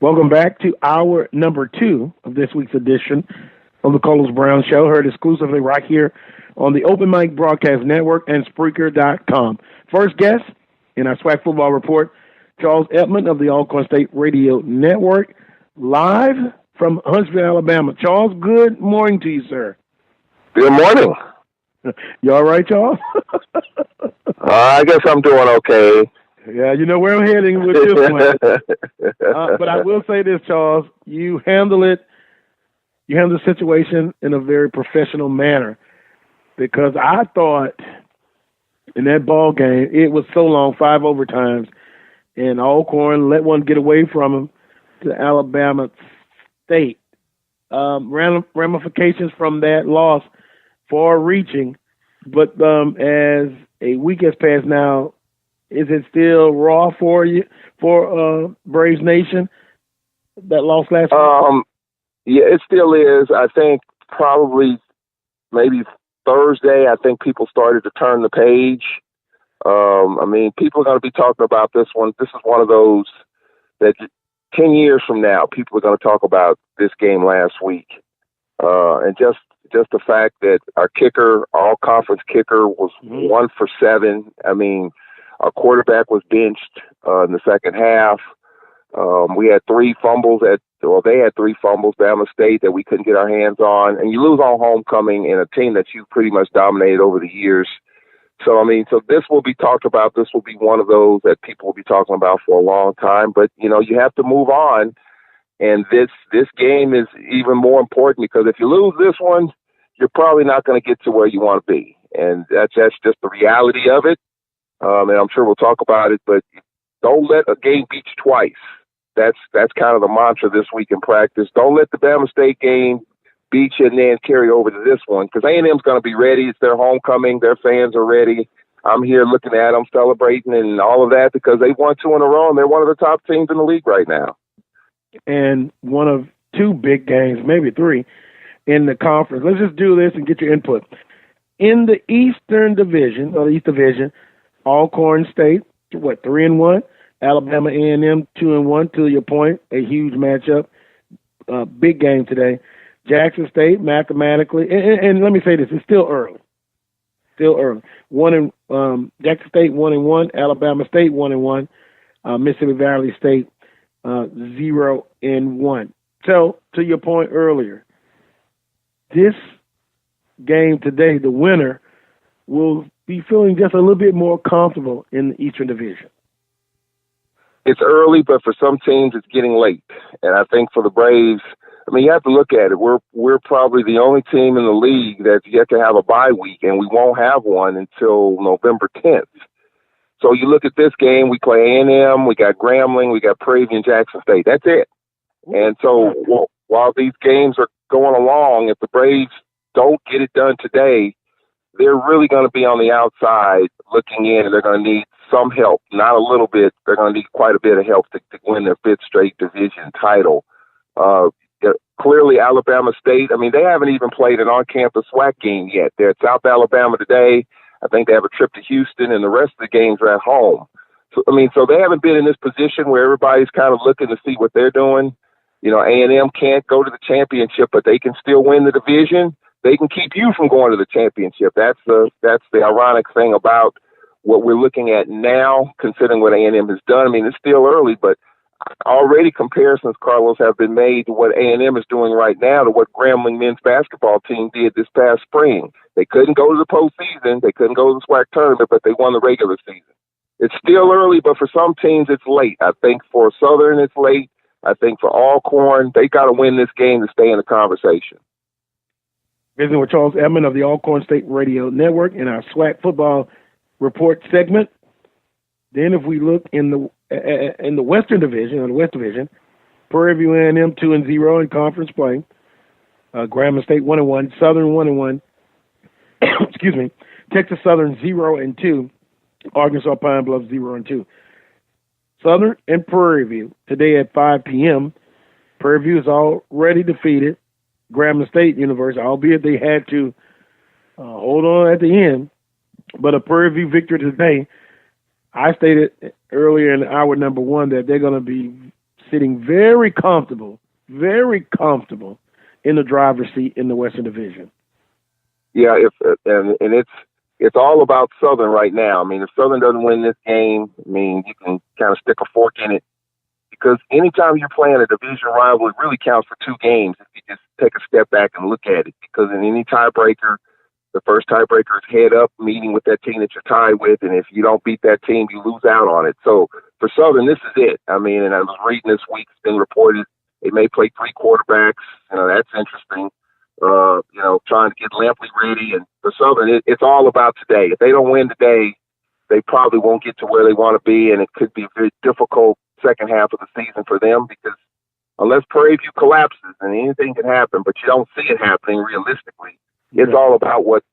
Welcome back to hour number 2 of this week's edition of the Carlos Brown Show, heard exclusively right here on the Open Mic Broadcast Network and Spreaker.com. First guest in our SWAC Football Report, Charles Edmond of the Alcorn State Radio Network, live from Huntsville, Alabama. Charles, good morning to you, sir. Good morning. You all right, Charles? I guess I'm doing okay. Yeah, you know where I'm heading with this one. But I will say this, Charles, you handle the situation in a very professional manner, because I thought in that ball game it was so long, 5 overtimes, and Alcorn let one get away from him to Alabama State. Ramifications from that loss far-reaching, but as a week has passed now, is it still raw for you, for Braves Nation, that loss last week? Yeah, it still is. I think probably maybe Thursday, I think people started to turn the page. People are going to be talking about this one. This is one of those that 10 years from now, people are going to talk about this game last week. And just the fact that our kicker, our all-conference kicker, was 1 for 7. Our quarterback was benched in the second half. We had 3 fumbles they had 3 fumbles, Bama State, that we couldn't get our hands on. And you lose on homecoming in a team that you pretty much dominated over the years. So this will be talked about. This will be one of those that people will be talking about for a long time. But, you have to move on. And this game is even more important, because if you lose this one, you're probably not going to get to where you want to be. And that's just the reality of it. And I'm sure we'll talk about it, but don't let a game beat you twice. That's kind of the mantra this week in practice. Don't let the Bama State game beat you and then carry over to this one, because A&M's going to be ready. It's their homecoming. Their fans are ready. I'm here looking at them, celebrating and all of that, because they won 2 in a row, and they're one of the top teams in the league right now. And one of 2 big games, maybe 3, in the conference. Let's just do this and get your input. In the Eastern Division, or the East Division, Alcorn State, 3-1. Alabama A&M 2-1. To your point, a huge matchup, big game today. Jackson State mathematically, and let me say this, it's still early. Jackson State 1-1. Alabama State 1-1. Mississippi Valley State 0-1. So to your point earlier, this game today, the winner will be feeling just a little bit more comfortable in the Eastern Division. It's early, but for some teams, it's getting late. And I think for the Braves, you have to look at it. We're probably the only team in the league that's yet to have a bye week, and we won't have one until November 10th. So you look at this game, we play A&M, we got Grambling, we got Prairie and Jackson State. That's it. And so while these games are going along, if the Braves don't get it done today, they're really going to be on the outside looking in, and they're going to need some help, not a little bit. They're going to need quite a bit of help to win their 5th straight division title. Clearly, Alabama State, they haven't even played an on-campus SWAC game yet. They're at South Alabama today. I think they have a trip to Houston, and the rest of the games are at home. So they haven't been in this position where everybody's kind of looking to see what they're doing. A&M can't go to the championship, but they can still win the division. They can keep you from going to the championship. That's the ironic thing about what we're looking at now, considering what A&M has done. It's still early, but already comparisons, Carlos, have been made to what A&M is doing right now to what Grambling men's basketball team did this past spring. They couldn't go to the postseason. They couldn't go to the SWAC tournament, but they won the regular season. It's still early, but for some teams, it's late. I think for Southern, it's late. I think for Alcorn, they got to win this game to stay in the conversation. Visiting with Charles Edmond of the Alcorn State Radio Network in our SWAC Football Report segment. Then if we look in the Western Division, or the West Division, Prairie View A&M 2-0 in conference play. Grambling State 1-1, Southern 1-1. Excuse me. Texas Southern 0-2. Arkansas Pine Bluff 0-2. Southern and Prairie View today at 5 p.m. Prairie View is already defeated. Grambling State University, albeit they had to hold on at the end, but a Prairie View victory today. I stated earlier in hour number 1 that they're going to be sitting very comfortable in the driver's seat in the Western Division. Yeah, and it's all about Southern right now. I mean, if Southern doesn't win this game, I mean, you can kind of stick a fork in it, because anytime you're playing a division rival, it really counts for 2 games if you just take a step back and look at it. Because in any tiebreaker, the first tiebreaker is head up, meeting with that team that you're tied with, and if you don't beat that team, you lose out on it. So for Southern, this is it. I mean, and I was reading this week, it's been reported they may play 3 quarterbacks. That's interesting. Trying to get Lampley ready. And for Southern, it's all about today. If they don't win today, they probably won't get to where they want to be, and it could be a very difficult second half of the season for them, because unless Prairie View collapses, and anything can happen, but you don't see it happening realistically. It's all about what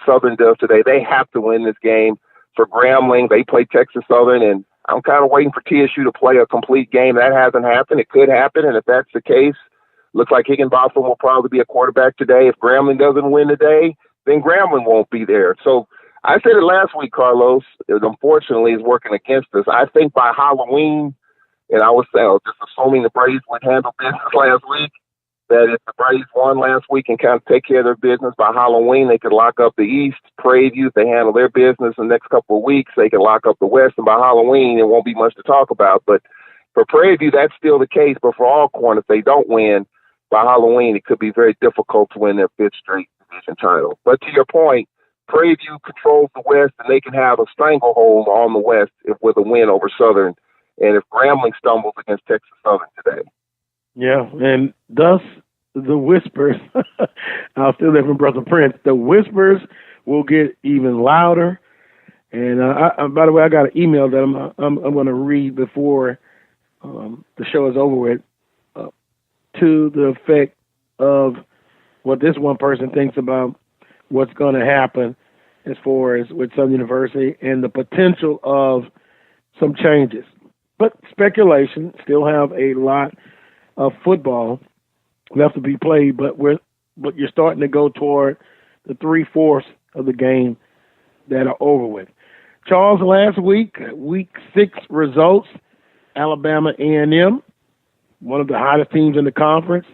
Southern does today. They have to win this game. For Grambling, they play Texas Southern, and I'm kind of waiting for TSU to play a complete game. That hasn't happened. It could happen, and if that's the case, looks like Higginbotham will probably be a quarterback today. If Grambling doesn't win today, then Grambling won't be there. So I said it last week, Carlos. It unfortunately is working against us. I think by Halloween, and I was just assuming the Braves would handle business last week, that if the Braves won last week and kind of take care of their business by Halloween, they could lock up the East. Prairie View, if they handle their business in the next couple of weeks, they can lock up the West, and by Halloween, it won't be much to talk about. But for Prairie View, that's still the case. But for Alcorn, if they don't win by Halloween, it could be very difficult to win their 5th straight division title. But to your point, Prairie View controls the West, and they can have a stranglehold on the West with a win over Southern. And if Grambling stumbles against Texas Southern today. Yeah, and thus the whispers, I'll steal that from Brother Prince, the whispers will get even louder. And by the way, I got an email that I'm going to read before the show is over with, to the effect of what this one person thinks about what's going to happen as far as with Southern University and the potential of some changes. But speculation, still have a lot of football left to be played, but you're starting to go toward the 3/4 of the game that are over with. Charles, last week, week 6 results, Alabama A&M, one of the hottest teams in the conference.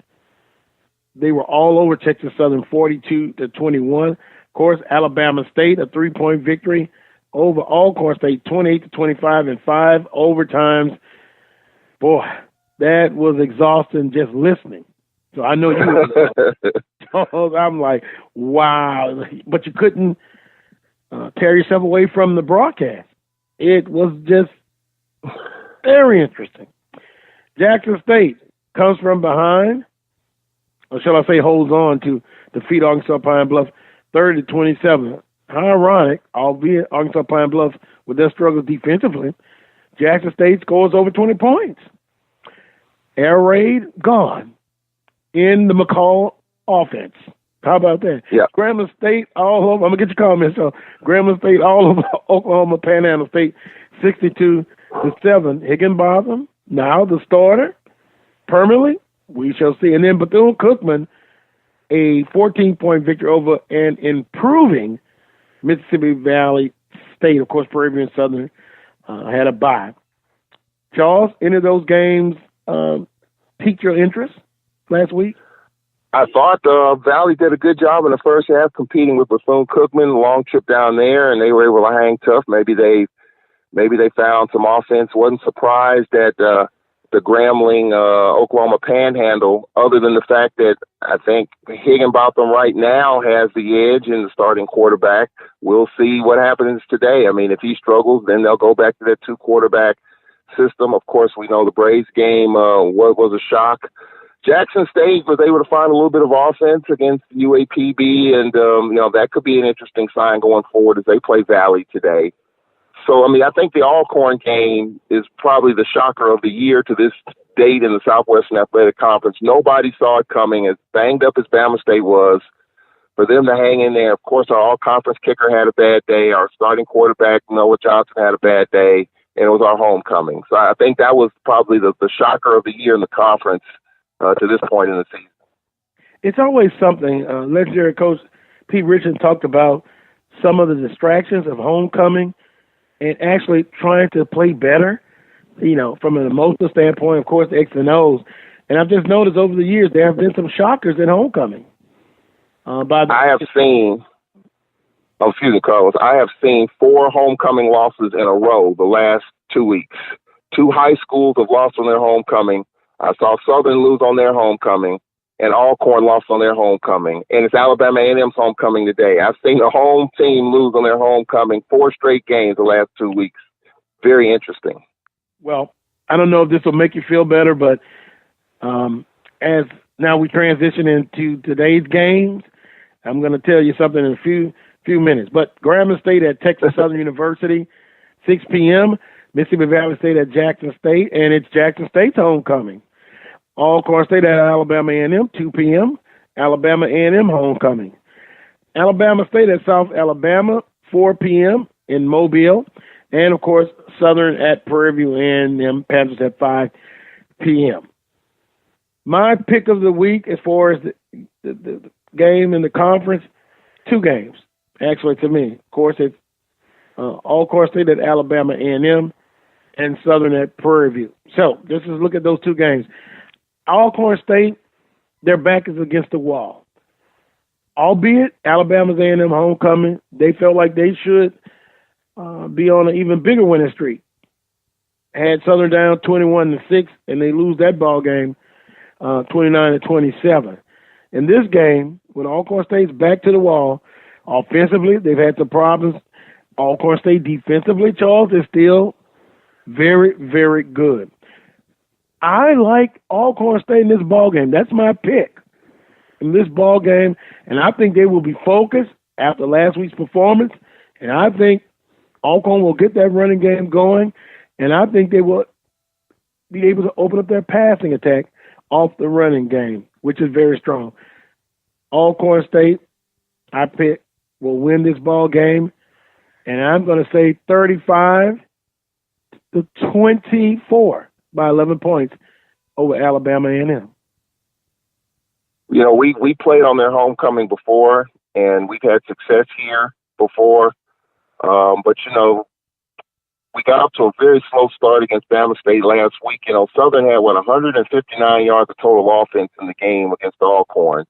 They were all over Texas Southern 42-21. Of course, Alabama State, a 3-point victory over Alcorn State 28-25 in 5 overtimes. Boy, that was exhausting just listening. So I know you were exhausted. I'm like, wow. But you couldn't tear yourself away from the broadcast. It was just very interesting. Jackson State comes from behind, or shall I say holds on to defeat Arkansas Pine Bluff 30-27. How ironic, albeit Arkansas Pine Bluff with their struggles defensively, Jackson State scores over 20 points. Air raid gone in the McCall offense. How about that? Yeah. Grambling State all over. I'm going to get your comments. So Grambling State all over Oklahoma Panhandle State 62-7. Higginbotham, now the starter, permanently, we shall see. And then Bethune-Cookman, a 14-point victory over an improving Mississippi Valley State. Of course, Prairie View and Southern had a bye. Charles, any of those games piqued your interest last week? I thought Valley did a good job in the first half competing with Bethune-Cookman. Long trip down there, and they were able to hang tough. Maybe they found some offense. Wasn't surprised at the Grambling Oklahoma Panhandle, other than the fact that I think Higginbotham right now has the edge in the starting quarterback. We'll see what happens today. I mean, if he struggles, then they'll go back to that 2-quarterback system. Of course, we know the Braves game was a shock. Jackson State was able to find a little bit of offense against UAPB, and that could be an interesting sign going forward as they play Valley today. So, I mean, I think the Alcorn game is probably the shocker of the year to this date in the Southwestern Athletic Conference. Nobody saw it coming. As banged up as Bama State was, for them to hang in there. Of course, our all-conference kicker had a bad day. Our starting quarterback, Noah Johnson, had a bad day, and it was our homecoming. So I think that was probably the shocker of the year in the conference to this point in the season. It's always something. Legendary coach Pete Richardson talked about some of the distractions of homecoming and actually trying to play better. from an emotional standpoint, of course, the X and O's. And I've just noticed over the years there have been some shockers in homecoming. I have seen, excuse me, Carlos, I have seen 4 homecoming losses in a row the last 2 weeks. 2 high schools have lost on their homecoming. I saw Southern lose on their homecoming, and Alcorn lost on their homecoming. And it's Alabama A&M's homecoming today. I've seen the home team lose on their homecoming 4 straight games the last 2 weeks. Very interesting. Well, I don't know if this will make you feel better, but as now we transition into today's games, I'm going to tell you something in a few minutes. But Grambling State at Texas Southern University, 6 p.m., Mississippi Valley State at Jackson State, and it's Jackson State's homecoming. Alcorn State at Alabama A&M, 2 p.m., Alabama A&M homecoming. Alabama State at South Alabama, 4 p.m. in Mobile. And, of course, Southern at Prairie View A&M Panthers at 5 p.m. My pick of the week as far as the game in the conference, 2 games, actually, to me. Of course, it's Alcorn State at Alabama A&M and Southern at Prairie View. So let's just look at those 2 games. Alcorn State, their back is against the wall. Albeit Alabama's A&M homecoming, they felt like they should be on an even bigger winning streak. Had Southern down 21-6, and they lose that ball game 29-27. In this game, when Alcorn State's back to the wall, offensively, they've had some problems. Alcorn State defensively, Charles, is still very, very good. I like Alcorn State in this ball game. That's my pick in this ball game, and I think they will be focused after last week's performance, and I think Alcorn will get that running game going, and I think they will be able to open up their passing attack off the running game, which is very strong. Alcorn State, I pick, will win this ball game, and I'm going to say 35-24 by 11 points over Alabama A&M. We played on their homecoming before, and we've had success here before. But we got up to a very slow start against Bama State last week. Southern had 159 yards of total offense in the game against Alcorn.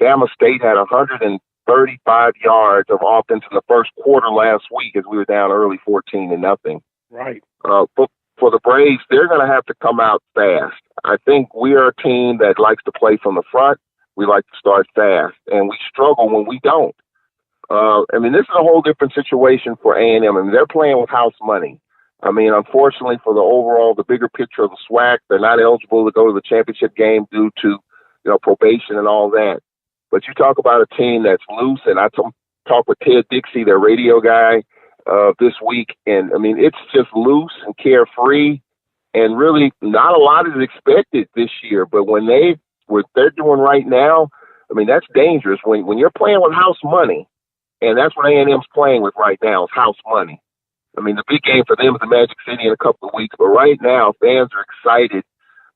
Bama State had 135 yards of offense in the first quarter last week as we were down early 14-0. Right. But for the Braves, they're going to have to come out fast. I think we are a team that likes to play from the front. We like to start fast, and we struggle when we don't. This is a whole different situation for A&M. They're playing with house money. Unfortunately for the bigger picture of the SWAC, they're not eligible to go to the championship game due to, probation and all that. But you talk about a team that's loose, and I talked with Ted Dixie, their radio guy, this week, and it's just loose and carefree, and really not a lot is expected this year. But what they're doing right now, that's dangerous. When you're playing with house money, and that's what A&M's playing with right now is house money. The big game for them is the Magic City in a couple of weeks, but right now fans are excited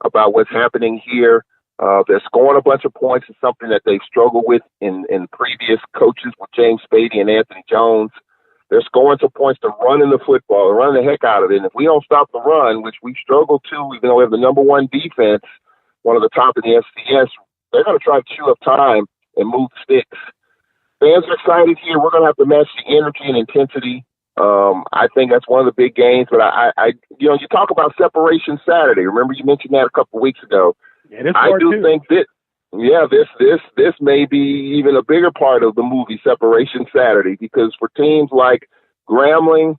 about what's happening here. They're scoring a bunch of points. Is something that they've struggled with in previous coaches with James Spady and Anthony Jones. They're scoring some points to run in the football, to run the heck out of it. And if we don't stop the run, which we struggle to, even though we have the number 1 defense, one of the top in the FCS, they're going to try to chew up time and move sticks. Fans are excited here. We're going to have to match the energy and intensity. I think that's one of the big games. But you talk about Separation Saturday. Remember you mentioned that a couple of weeks ago. Yeah, I do think that. Yeah, this may be even a bigger part of the movie Separation Saturday, because for teams like Grambling,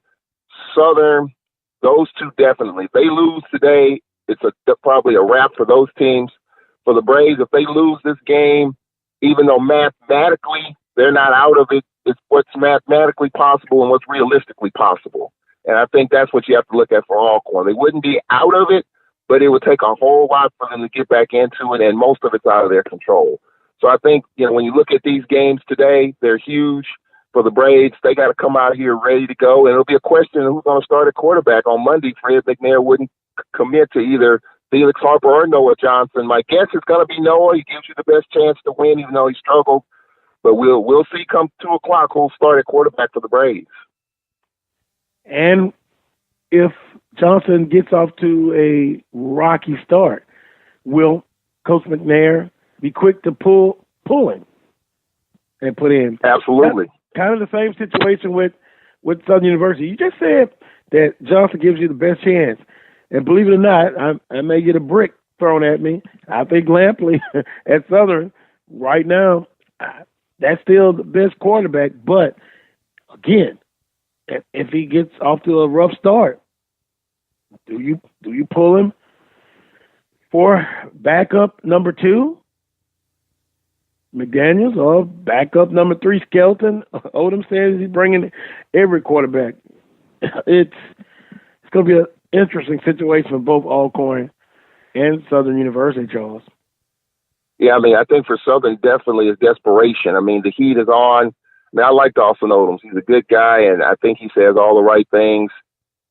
Southern, those 2 definitely. If they lose today, it's probably a wrap for those teams. For the Braves, if they lose this game, even though mathematically they're not out of it, it's what's mathematically possible and what's realistically possible. And I think that's what you have to look at for Alcorn. They wouldn't be out of it, but it would take a whole lot for them to get back into it, and most of it's out of their control. So I think, when you look at these games today, they're huge for the Braves. They got to come out here ready to go, and it'll be a question of who's going to start at quarterback on Monday. Fred McNair wouldn't commit to either Felix Harper or Noah Johnson. My guess is going to be Noah. He gives you the best chance to win, even though he struggled. But we'll see come 2 o'clock who'll start at quarterback for the Braves. And if Johnson gets off to a rocky start, will Coach McNair be quick to pull him and put in? Absolutely. Kind of the same situation with Southern University. You just said that Johnson gives you the best chance. And believe it or not, I may get a brick thrown at me. I think Lampley at Southern right now, that's still the best quarterback. But, again, if he gets off to a rough start, do you pull him for backup number 2, McDaniels, or backup number 3, Skelton? Odom says he's bringing every quarterback. It's going to be an interesting situation for both Alcorn and Southern University, Charles. Yeah, I mean, I think for Southern definitely is desperation. I mean, the heat is on. I mean, I like Dawson Odoms. He's a good guy, and I think he says all the right things.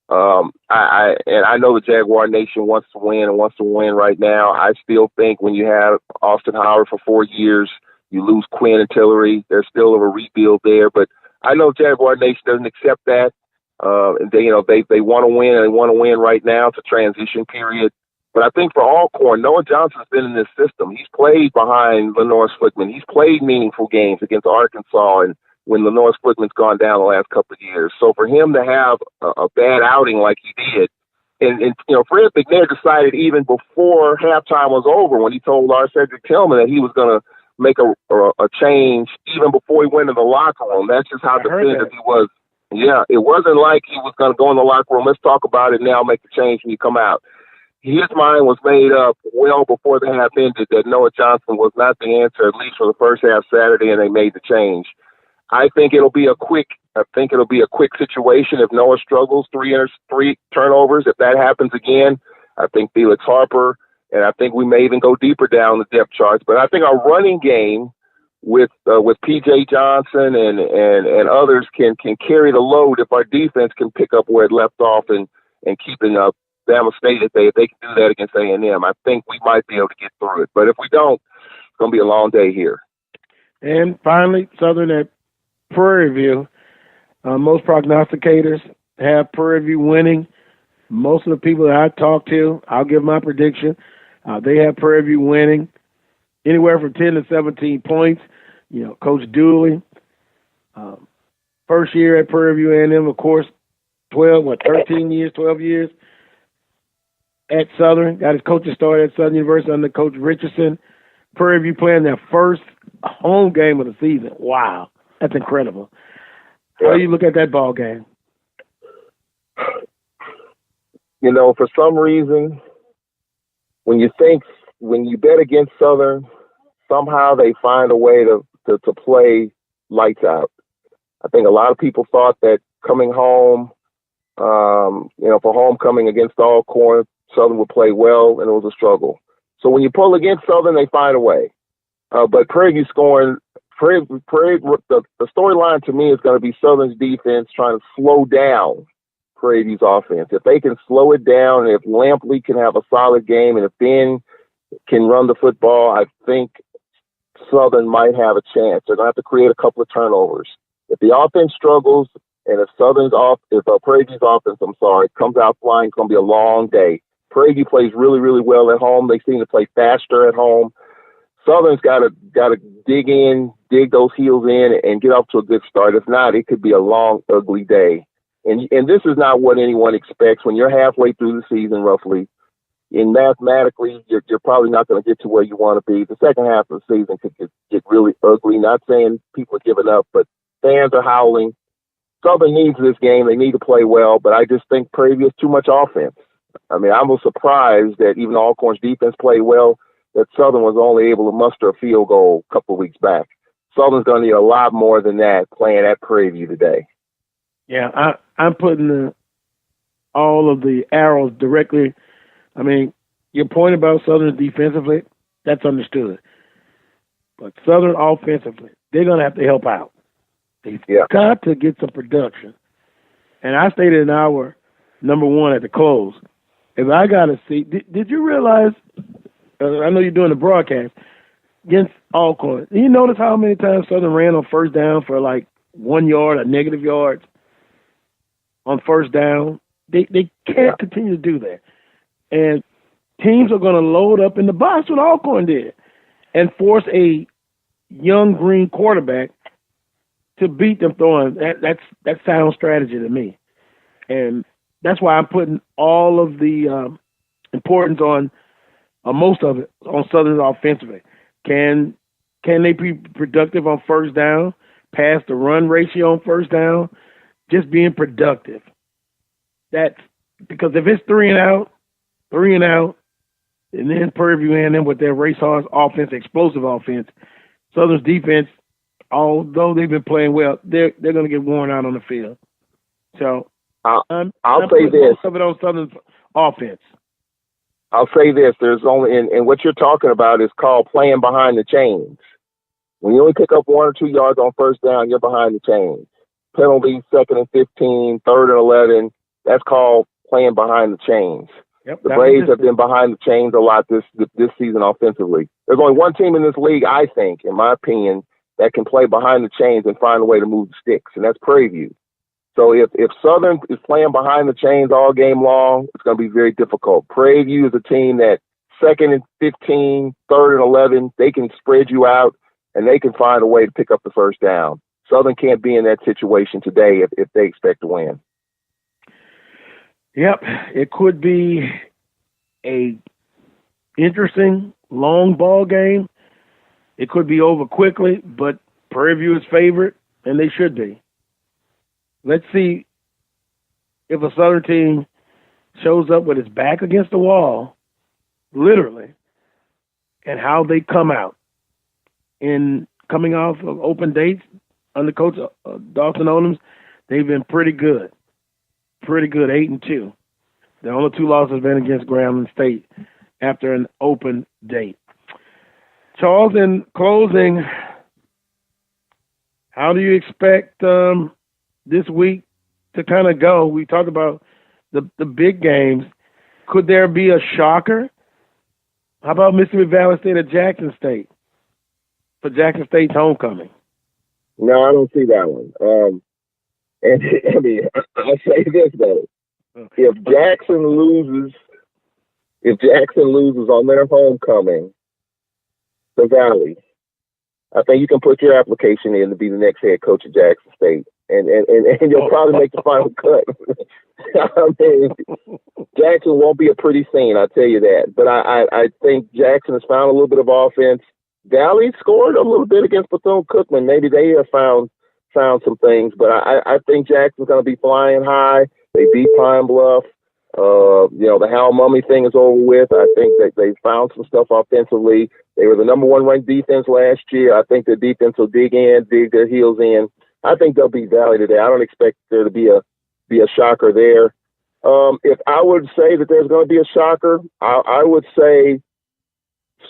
I know the Jaguar Nation wants to win and wants to win right now. I still think when you have Austin Howard for 4 years, you lose Quinn and Tillery. There's still a rebuild there, but I know Jaguar Nation doesn't accept that. And they want to win, and they want to win right now. It's a transition period. But I think for Alcorn, Noah Johnson's been in this system. He's played behind Lenoir Flickman. He's played meaningful games against Arkansas and when Lenoir Flickman's gone down the last couple of years. So for him to have a bad outing like he did, and Fred McNair decided even before halftime was over when he told Lars Cedric Tillman that he was going to make a change even before he went in the locker room. That's just how definitive he was. Yeah, it wasn't like he was going to go in the locker room, let's talk about it now, make the change when you come out. His mind was made up well before the half ended that Noah Johnson was not the answer, at least for the first half Saturday, and they made the change. I think it'll be a quick situation if Noah struggles, three turnovers. If that happens again, I think Felix Harper, and I think we may even go deeper down the depth charts. But I think our running game with P.J. Johnson and others can carry the load if our defense can pick up where it left off and keeping up. Bama State, if they can do that against A&M, I think we might be able to get through it. But if we don't, it's going to be a long day here. And finally, Southern at Prairie View. Most prognosticators have Prairie View winning. Most of the people that I talk to, I'll give my prediction. They have Prairie View winning anywhere from 10 to 17 points. Coach Dooley, first year at Prairie View A&M, of course, 12 years at Southern. Got his coaching start at Southern University under Coach Richardson. Prairie View playing their first home game of the season. Wow, that's incredible. How do you look at that ball game? For some reason, when you bet against Southern, somehow they find a way to play lights out. I think a lot of people thought that coming home, for homecoming against Alcorn, Southern would play well, and it was a struggle. So when you pull against Southern, they find a way. But Prairie View scoring, the storyline to me is going to be Southern's defense trying to slow down Prairie View's offense. If they can slow it down, and if Lampley can have a solid game, and if Ben can run the football, I think Southern might have a chance. They're going to have to create a couple of turnovers. If the offense struggles, and if Prairie View's offense, comes out flying, it's going to be a long day. Prairie View plays really, really well at home. They seem to play faster at home. Southern's got to dig those heels in, and get off to a good start. If not, it could be a long, ugly day. And this is not what anyone expects when you're halfway through the season, roughly. And mathematically, you're probably not going to get to where you want to be. The second half of the season could get really ugly. Not saying people are giving up, but fans are howling. Southern needs this game. They need to play well, but I just think Prairie View is too much offense. I mean, I was surprised that even Alcorn's defense played well, that Southern was only able to muster a field goal a couple of weeks back. Southern's going to need a lot more than that playing at Prairie View today. Yeah, I'm putting all of the arrows directly. I mean, your point about Southern defensively, that's understood. But Southern offensively, they're going to have to help out. They've got to get some production. And I stated in our number one at the close, if I got to see, did you realize, I know you're doing the broadcast, against Alcorn, did you notice how many times Southern ran on first down for like 1 yard or negative yards on first down? They can't continue to do that. And teams are going to load up in the box, what Alcorn did, and force a young green quarterback to beat them throwing. That's sound strategy to me. And that's why I'm putting all of the importance on most of it on Southern offensively. Can they be productive on first down, pass the run ratio on first down, just being productive? That's because if it's three and out, and then Prairie View and then with their racehorse offense, explosive offense, Southern's defense, although they've been playing well, they're going to get worn out on the field. So I'll I'm say this. Most of it on Southern's offense. I'll say this. There's only, and what you're talking about is called playing behind the chains. When you only pick up 1 or 2 yards on first down, you're behind the chains. Penalty, 2nd and 15, 3rd and 11, that's called playing behind the chains. Yep, The Braves have been behind the chains a lot this season offensively. There's only one team in this league, I think, in my opinion, that can play behind the chains and find a way to move the sticks, and that's Prairie View. So if Southern is playing behind the chains all game long, it's going to be very difficult. Prairie View is a team that 2nd and 15, 3rd and 11, they can spread you out, and they can find a way to pick up the first down. Southern can't be in that situation today if they expect to win. Yep, it could be a interesting long ball game. It could be over quickly, but Prairie View is favored, and they should be. Let's see if a Southern team shows up with its back against the wall, literally, and how they come out. In coming off of open dates under Coach Dawson Odums, they've been pretty good. 8-2. The only 2 losses have been against Grambling State after an open date. Charles, in closing, how do you expect this week to kind of go? We talked about the big games. Could there be a shocker? How about Mississippi Valley State or Jackson State for Jackson State's homecoming? No, I don't see that one. And I mean, I'll say this though: if Jackson loses on their homecoming, the Valley, I think you can put your application in to be the next head coach of Jackson State, and you'll probably make the final cut. I mean, Jackson won't be a pretty scene, I tell you that. But I think Jackson has found a little bit of offense. Valley scored a little bit against Bethune-Cookman. Maybe they have found some things, but I think Jackson's going to be flying high. They beat Pine Bluff. The Hal Mummy thing is over with. I think that they found some stuff offensively. They were the number 1 ranked defense last year. I think their defense will dig their heels in. I think they'll beat Valley today. I don't expect there to be a shocker there. If I would say that there's going to be a shocker, I would say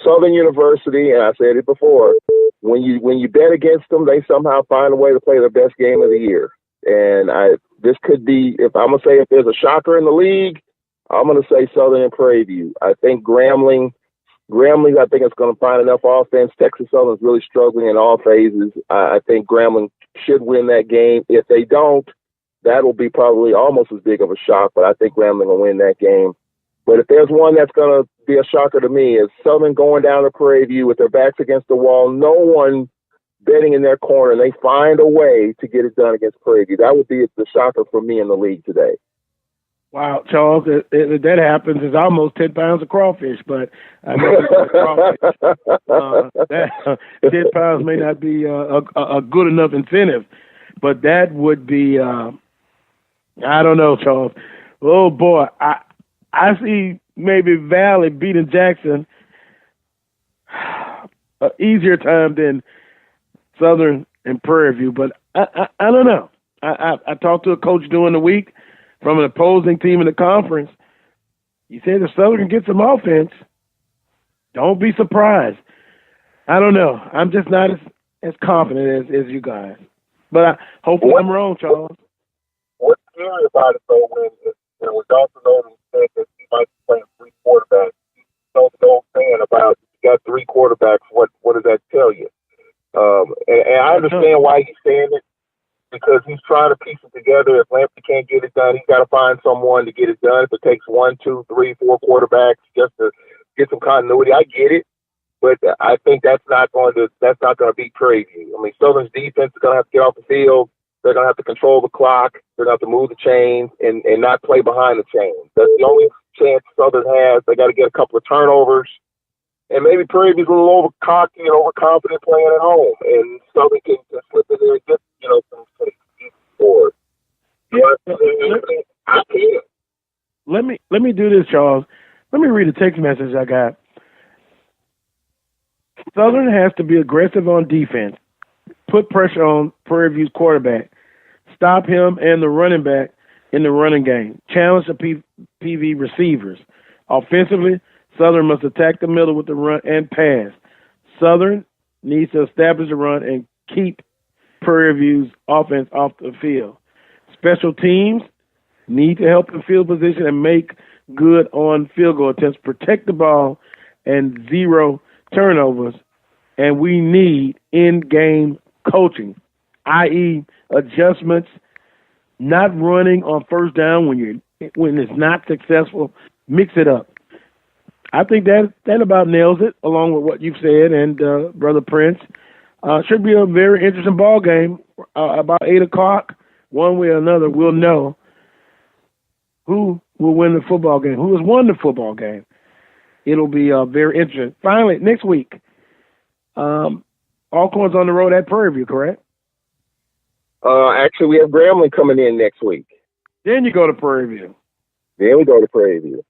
Southern University, and I said it before, when you bet against them, they somehow find a way to play their best game of the year. And this could be, if I'm going to say if there's a shocker in the league, I'm going to say Southern and Prairie View. I think Grambling, I think it's going to find enough offense. Texas Southern's really struggling in all phases. I think Grambling should win that game. If they don't, that'll be probably almost as big of a shock, but I think Grambling will win that game. But if there's one that's going to be a shocker to me, is Southern going down to Prairie View with their backs against the wall, no one betting in their corner, and they find a way to get it done against Prairie View. That would be the shocker for me in the league today. Wow, Charles, if that happens, it's almost 10 pounds of crawfish, but I know crawfish. 10 pounds may not be a good enough incentive, but that would be, I don't know, Charles. Oh, boy, I see maybe Valley beating Jackson an easier time than Southern and Prairie View, but I don't know. I talked to a coach during the week from an opposing team in the conference. He said if Southern can get some offense, don't be surprised. I don't know. I'm just not as confident as you guys. But hopefully I'm wrong, Charles. What's scary about it, though, when Dawson Odom said that he might be playing 3 quarterbacks, you don't know saying about you got 3 quarterbacks, what does that tell you? And I understand why he's saying it. because he's trying to piece it together. If Lamptey can't get it done, he's got to find someone to get it done. If it takes 1, 2, 3, 4 quarterbacks just to get some continuity, I get it. But I think that's not going to beat Prairie View. I mean, Southern's defense is going to have to get off the field. They're going to have to control the clock. They're going to have to move the chains and not play behind the chains. That's the only chance Southern has. They got to get a couple of turnovers. And maybe Prairie View's a little over-cocky and overconfident playing at home. And Southern can slip in there and get, some scores. Let me do this, Charles. Let me read a text message I got. Southern has to be aggressive on defense, put pressure on Prairie View's quarterback, stop him and the running back in the running game, challenge the PV receivers. Offensively, Southern must attack the middle with the run and pass. Southern needs to establish a run and keep Prairie View's offense off the field. Special teams need to help the field position and make good on field goal attempts, protect the ball, and 0 turnovers. And we need in-game coaching, i.e. adjustments, not running on first down when it's not successful. Mix it up. I think that about nails it, along with what you've said, and Brother Prince. Should be a very interesting ball game. About 8 o'clock, one way or another, we'll know who will win the football game, who has won the football game. It'll be very interesting. Finally, next week, Alcorn's on the road at Prairie View, correct? Actually, we have Grambling coming in next week. Then you go to Prairie View. Then we go to Prairie View.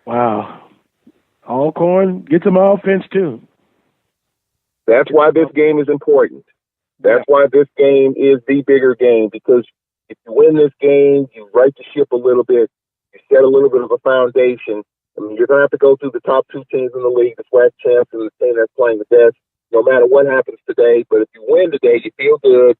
Wow. Alcorn gets some offense, too. That's why this game is important. That's why this game is the bigger game, because if you win this game, you right the ship a little bit, you set a little bit of a foundation. I mean, you're going to have to go through the top 2 teams in the league, the SWAC champs and the team that's playing the best, no matter what happens today. But if you win today, you feel good,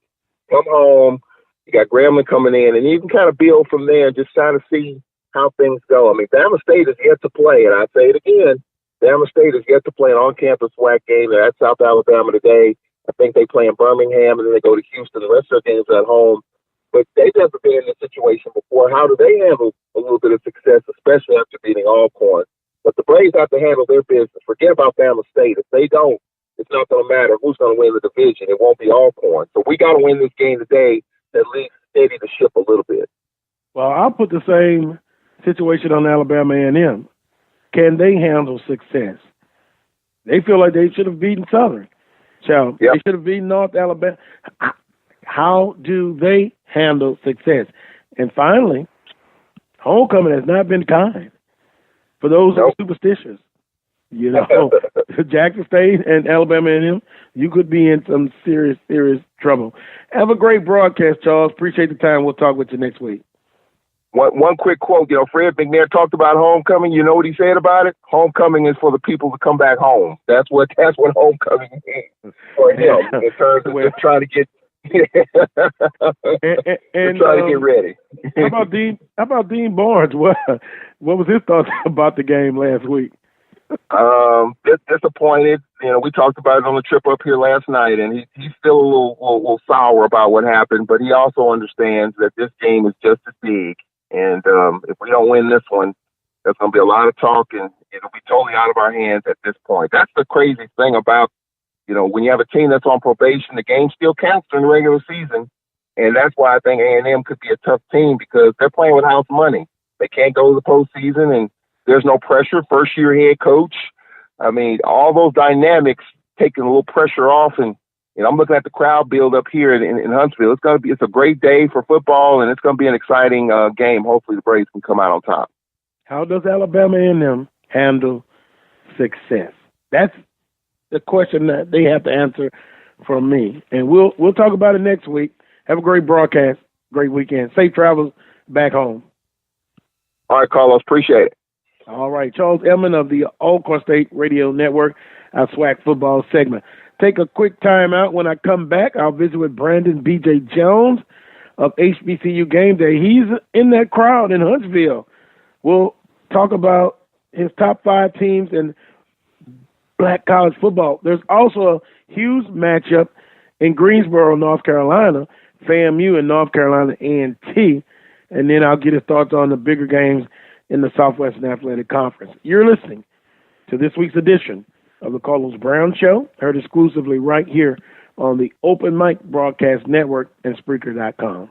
come home, you got Grambling coming in, and you can kind of build from there and just try to see how things go. I mean, Bama State is yet to play, and I say it again, Bama State is yet to play an on-campus SWAC game. They're at South Alabama today. I think they play in Birmingham, and then they go to Houston. The rest of their games are at home. But they've never been in this situation before. How do they handle a little bit of success, especially after beating Alcorn? But the Braves have to handle their business. Forget about Bama State. If they don't, it's not going to matter who's going to win the division. It won't be Alcorn. So we got to win this game today to at least steady the ship a little bit. Well, I'll put the same situation on Alabama A&M. Can they handle success? They feel like they should have beaten Southern. So They should have beaten North Alabama. How do they handle success? And finally, homecoming has not been kind for those who are superstitious. Jackson State and Alabama A&M, you could be in some serious, serious trouble. Have a great broadcast, Charles. Appreciate the time. We'll talk with you next week. One quick quote. Fred McNair talked about homecoming. You know what he said about it? Homecoming is for the people to come back home. That's what homecoming is for him in terms of just trying to get and trying to get ready. How about Dean Barnes? What was his thoughts about the game last week? Disappointed. We talked about it on the trip up here last night, and he's still a little sour about what happened, but he also understands that this game is just as big. And if we don't win this one, there's going to be a lot of talk, and it'll be totally out of our hands at this point. That's the crazy thing about, when you have a team that's on probation, the game still counts during the regular season. And that's why I think A&M could be a tough team, because they're playing with house money. They can't go to the postseason, and there's no pressure. First-year head coach. I mean, all those dynamics taking a little pressure off, and I'm looking at the crowd build up here in Huntsville. It's a great day for football, and it's going to be an exciting game. Hopefully, the Braves can come out on top. How does Alabama A&M handle success? That's the question that they have to answer from me, and we'll talk about it next week. Have a great broadcast, great weekend, safe travels back home. All right, Carlos, appreciate it. All right, Charles Edmond of the Alcorn State Radio Network, our SWAC football segment. Take a quick time out. When I come back, I'll visit with Brandon B.J. Jones of HBCU Game Day. He's in that crowd in Huntsville. We'll talk about his top 5 teams in black college football. There's also a huge matchup in Greensboro, North Carolina, FAMU and North Carolina A&T, and then I'll get his thoughts on the bigger games in the Southwestern Athletic Conference. You're listening to this week's edition of the Carlos Brown Show, heard exclusively right here on the Open Mic Broadcast Network and Spreaker.com.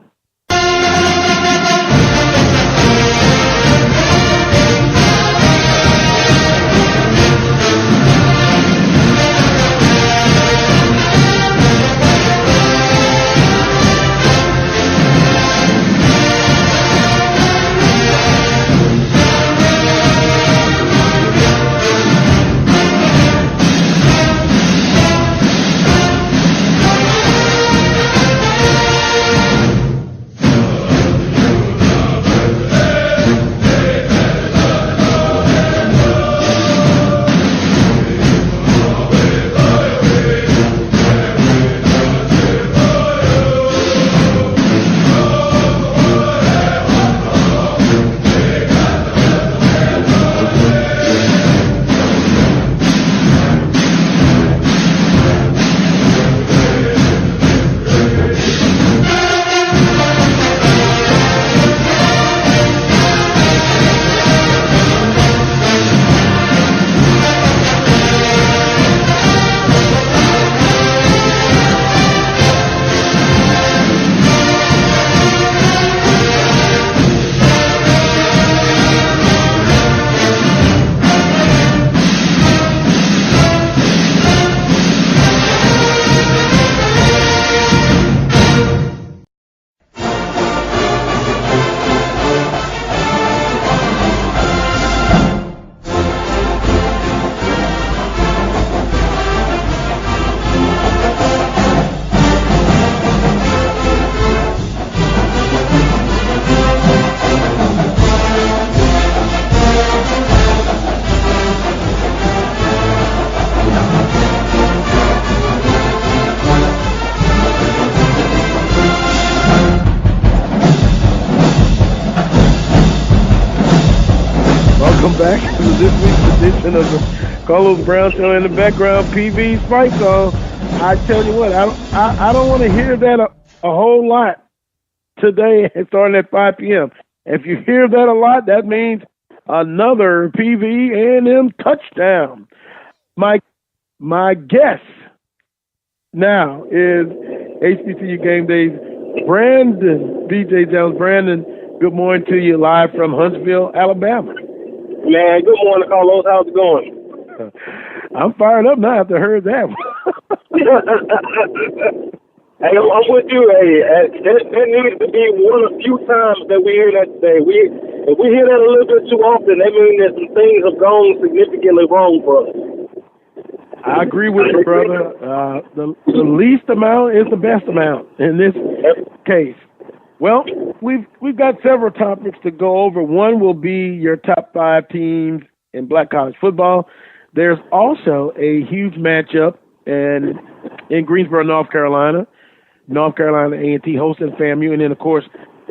Back to this week's edition of the Carlos Brown Show. In the background, PV's fight song. I tell you what, I don't want to hear that a whole lot today, starting at 5 p.m. If you hear that a lot, that means another PV A&M touchdown. My guest now is HBCU Game Days Brandon BJ Jones. Brandon, good morning to you, live from Huntsville, Alabama. Man, good morning, Carlos. How's it going? I'm fired up now after I heard that one. Hey, I'm with you. Hey, that needs to be one of the few times that we hear that today. If we hear that a little bit too often, that means that some things have gone significantly wrong for us. I agree with you, brother. The least amount is the best amount in this case. Well, we've got several topics to go over. One will be your top 5 teams in black college football. There's also a huge matchup in Greensboro, North Carolina. North Carolina A&T hosting FAMU, and then of course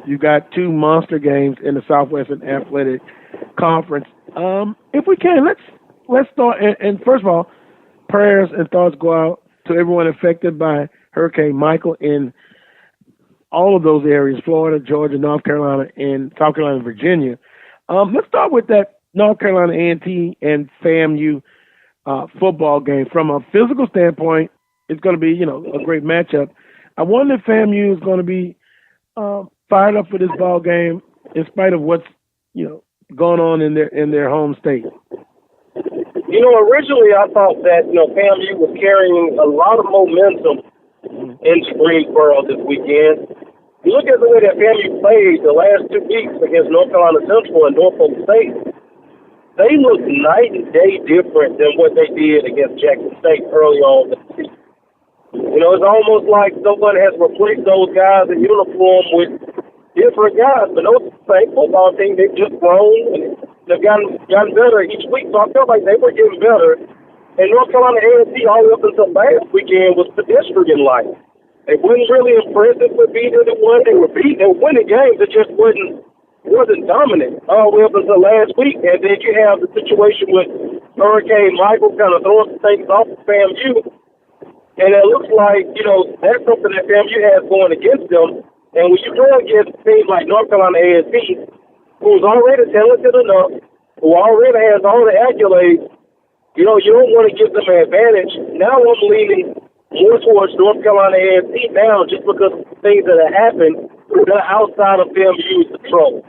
you've got 2 monster games in the Southwestern Athletic Conference. If we can, let's start. And first of all, prayers and thoughts go out to everyone affected by Hurricane Michael in all of those areas, Florida, Georgia, North Carolina, and South Carolina, Virginia. Let's start with that North Carolina A&T and FAMU football game. From a physical standpoint, it's going to be, a great matchup. I wonder if FAMU is going to be fired up for this ball game in spite of what's, going on in their home state. Originally I thought that, FAMU was carrying a lot of momentum into Greensboro this weekend. You look at the way that FAMU played the last 2 weeks against North Carolina Central and Norfolk State. They look night and day different than what they did against Jackson State early on this season. It's almost like someone has replaced those guys in uniform with different guys. But those same football team, they've just grown and they've gotten better each week. So I felt like they were getting better. And North Carolina A&T all up until last weekend was pedestrian-like. They weren't really impressive with beating the one. They were winning games. It just wasn't dominant all the way up until last week. And then you have the situation with Hurricane Michael kind of throwing things off of FAMU. And it looks like, that's something that FAMU has going against them. And when you go against teams like North Carolina A&T, who's already talented enough, who already has all the accolades, you don't want to give them an advantage. Now I'm leaning more towards North Carolina A&T now just because of the things that have happened that are outside of FAMU's control.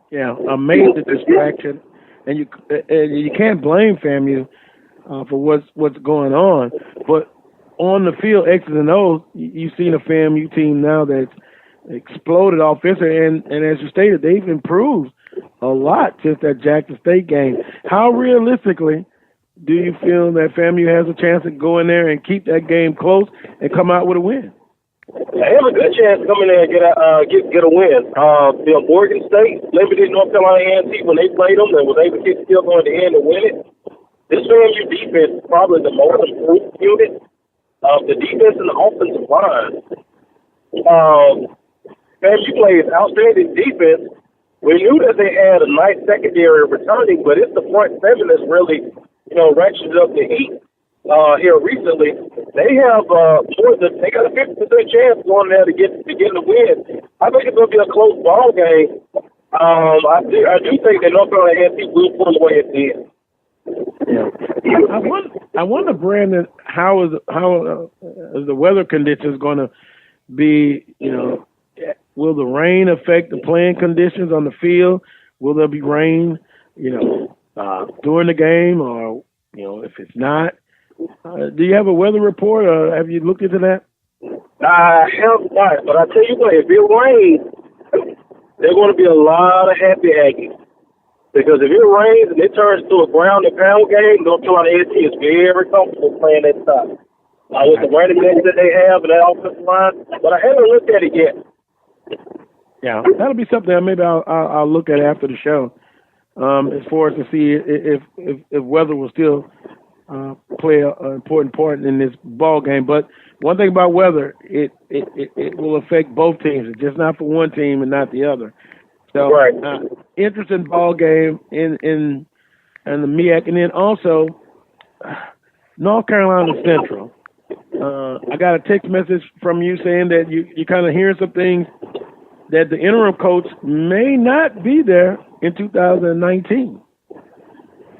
Yeah, a major distraction, and you can't blame FAMU for what's going on. But on the field, X's and O's, you've seen a FAMU team now that's exploded offensively, and as you stated, they've improved a lot since that Jackson State game. How realistically do you feel that FAMU has a chance to go in there and keep that game close and come out with a win? They have a good chance to come in there and get a win. Morgan State limited North Carolina A&T when they played them and was able to get still going to end and win it. This FAMU defense is probably the most improved unit of the defense and the offensive line. FAMU plays outstanding defense. We knew that they had a nice secondary returning, but it's the front seven that's really, ratcheted up the heat here recently. They have they got a 50% chance going there to get the win. I think it's going to be a close ball game. I do think that North Carolina A&T will pull away at the end. Yeah, I wonder, Brandon, how is the weather conditions going to be? Will the rain affect the playing conditions on the field? Will there be rain, during the game, or if it's not? Do you have a weather report, or have you looked into that? I have not, but I tell you what, if it rains, there's going to be a lot of happy Aggies. Because if it rains and it turns to a ground and pound game, North Carolina A&T is very comfortable playing that side. With the running backs that they have and that offensive line, but I haven't looked at it yet. Yeah, that'll be something that maybe I'll look at after the show, as far as to see if weather will still play an important part in this ball game. But one thing about weather, it will affect both teams. It's just not for one team and not the other. So, right. Interesting ball game in the MEAC, and then also North Carolina Central. I got a text message from you saying that you kind of hearing some things that the interim coach may not be there in 2019.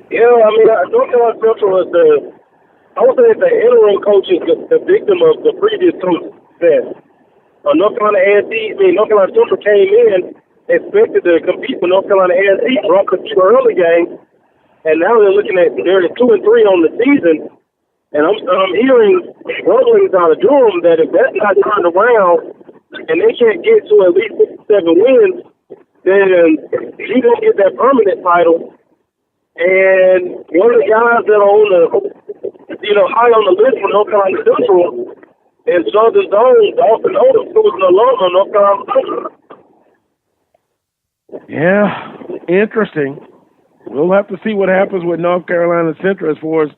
Yeah, North Carolina Central is I would say the interim coach is the victim of the previous coach's success. North Carolina Central came in, expected to compete with North Carolina A&T, brought a few early games, and now they're looking at they're 2-3 on the season. And I'm hearing rumblings out of Durham that if that's not turned around and they can't get to at least 57 wins, then he don't get that permanent title. And one of the guys that are on the, high on the list for North Carolina Central is Southern Zone, Dawson Odom, who was an alum of North Carolina Central. Yeah, interesting. We'll have to see what happens with North Carolina Central as far as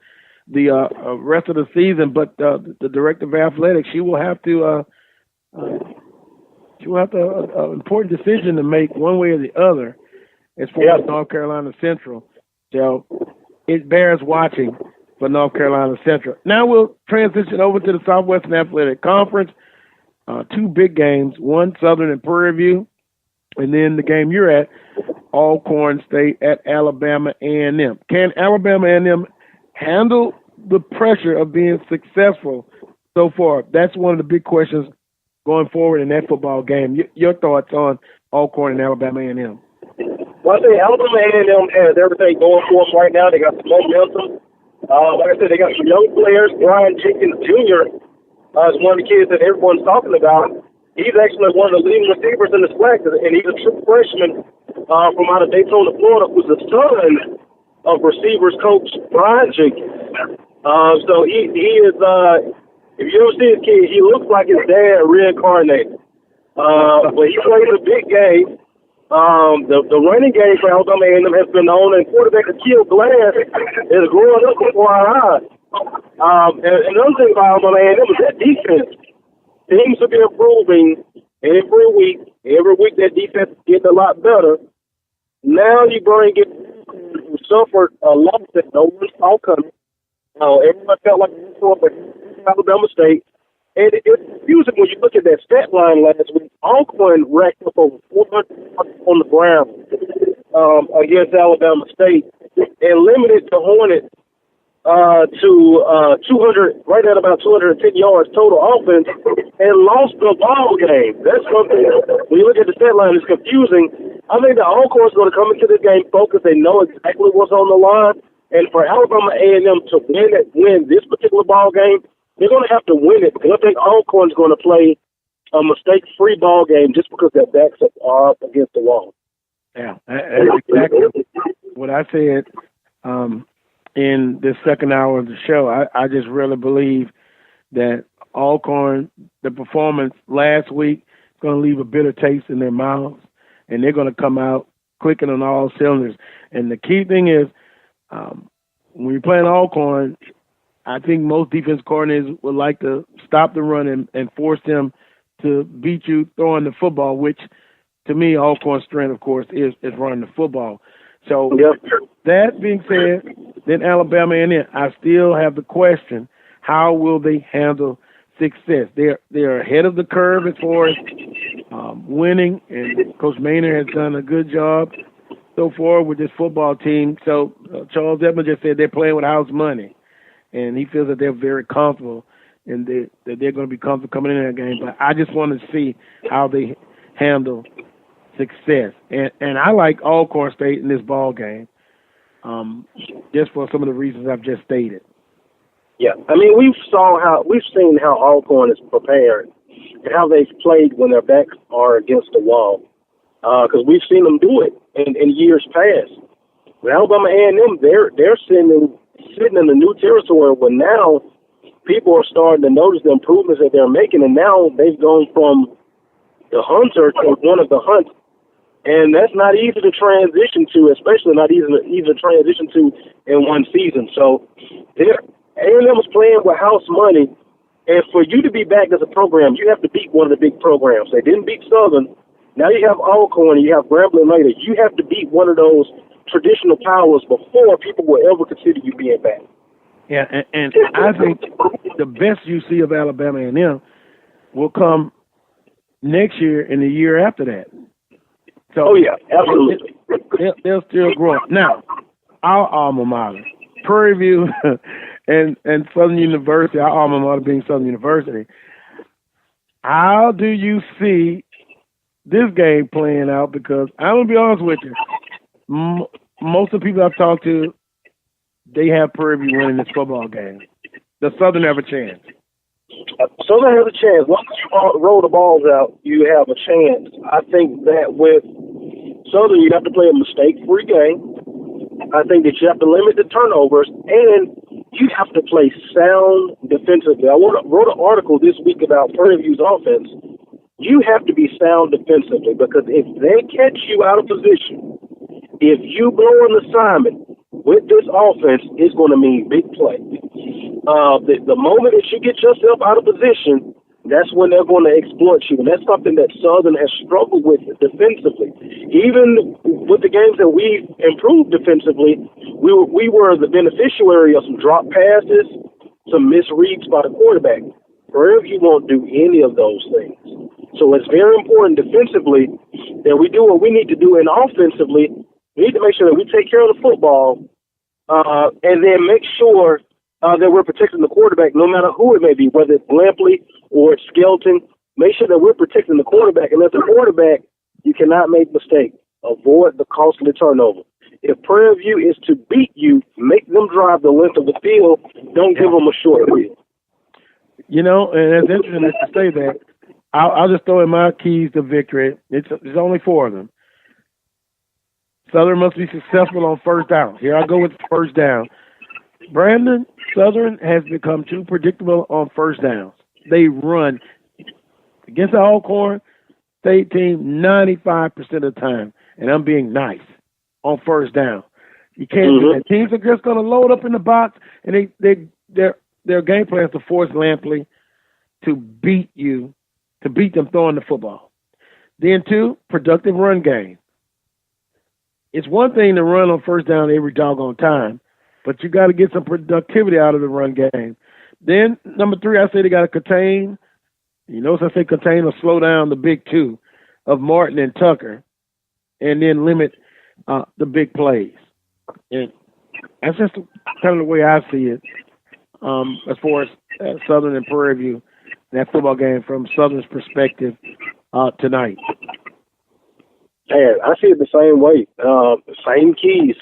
the rest of the season. But the director of athletics, she will have to an important decision to make one way or the other as far as North Carolina Central. So it bears watching for North Carolina Central. Now we'll transition over to the Southwestern Athletic Conference. Two big games, one Southern and Prairie View, and then the game you're at, Alcorn State at Alabama A&M. Can Alabama A&M handle the pressure of being successful so far? That's one of the big questions going forward in that football game. Your thoughts on Alcorn and Alabama A&M? Well, I think Alabama A&M has everything going for them right now. They got some momentum. Like I said, they got some young players. Brian Jenkins Jr. Is one of the kids that everyone's talking about. He's actually one of the leading receivers in the SWAC, and he's a true freshman from out of Daytona, Florida, who's the son of receivers coach Brian Jenkins. So he is, if you ever see his kid, he looks like his dad reincarnated. But he plays a big game. The running game for Alabama A&M has been on, and quarterback Akil Glass is growing up before our eyes. And another thing about Alabama A&M is that defense seems to be improving every week. Every week that defense is getting a lot better. Now you bring it, who suffered a loss that no one saw coming. Everyone felt like but Alabama State. And it's confusing when you look at that stat line last week. Alcorn racked up over 400 on the ground against Alabama State and limited the Hornets to 200, right at about 210 yards total offense, and lost the ball game. That's something, when you look at the stat line, it's confusing. I think that Alcorn's going to come into this game focused. They know exactly what's on the line. And for Alabama A&M to win this particular ball game, they're going to have to win it, because I think Alcorn's going to play a mistake-free ball game just because their backs are up against the wall. Yeah, that's exactly what I said in this second hour of the show. I just really believe that Alcorn, the performance last week, is going to leave a bitter taste in their mouths, and they're going to come out clicking on all cylinders. And the key thing is, when you're playing Alcorn, I think most defense coordinators would like to stop the run and force them to beat you throwing the football, which to me, Alcorn's strength, of course, is running the football. So that being said, then Alabama A&M, I still have the question, how will they handle success? They're ahead of the curve as far as winning, and Coach Maynard has done a good job so far with this football team. So Charles Edmonds just said they're playing with house money, and he feels that they're very comfortable and that they're going to be comfortable coming in that game. But I just want to see how they handle success. And I like Alcorn State in this ball game, just for some of the reasons I've just stated. Yeah, I mean, we've seen how Alcorn is prepared and how they've played when their backs are against the wall, because we've seen them do it in years past. With Alabama A&M, they're sitting in a new territory where now people are starting to notice the improvements that they're making, and now they've gone from the hunter to one of the hunt. And that's not easy to transition to, especially not easy to transition to in one season. So A&M was playing with house money, and for you to be back as a program, you have to beat one of the big programs. They didn't beat Southern. Now you have Alcorn, you have Grambling later. You have to beat one of those traditional powers before people will ever consider you being back. Yeah, and I think the best you see of Alabama A&M will come next year and the year after that. So yeah, absolutely. They'll still grow up. Now, our alma mater, Prairie View and Southern University, our alma mater being Southern University, how do you see this game playing out? Because I'm going to be honest with you, most of the people I've talked to, they have Prairie View winning this football game. Does Southern have a chance? Southern has a chance. Once you roll the balls out, you have a chance. I think that with Southern, you have to play a mistake-free game. I think that you have to limit the turnovers, and you have to play sound defensively. I wrote an article this week about Prairie View's offense. You have to be sound defensively, because if they catch you out of position, if you blow an assignment with this offense, it's going to mean big play. The moment that you get yourself out of position, that's when they're going to exploit you. And that's something that Southern has struggled with defensively. Even with the games that we've improved defensively, we were the beneficiary of some drop passes, some misreads by the quarterback. Prairie View won't do any of those things. So it's very important defensively that we do what we need to do, and offensively, we need to make sure that we take care of the football and then make sure that we're protecting the quarterback no matter who it may be, whether it's Lampley or it's Skelton. Make sure that we're protecting the quarterback. And as a quarterback, you cannot make mistakes. Avoid the costly turnover. If Prairie View is to beat you, make them drive the length of the field. Don't give them a short field. You know, and it's interesting to say that. I'll just throw in my keys to victory. It's only 4 of them. Southern must be successful on first down. Here I go with first down. Brandon, Southern has become too predictable on first downs. They run against the Alcorn State team 95% of the time, and I'm being nice, on first down. You can't do that. Teams are just going to load up in the box, and their game plan is to force Lampley to beat you, to beat them throwing the football. Then 2, productive run game. It's one thing to run on first down every doggone time, but you got to get some productivity out of the run game, Then number 3, I say they got to contain. You notice I say contain or slow down the big 2 of Martin and Tucker, and then limit the big plays. And that's just kind of the way I see it as far as Southern and Prairie View, that football game from Southern's perspective tonight. And I see it the same way. Same keys.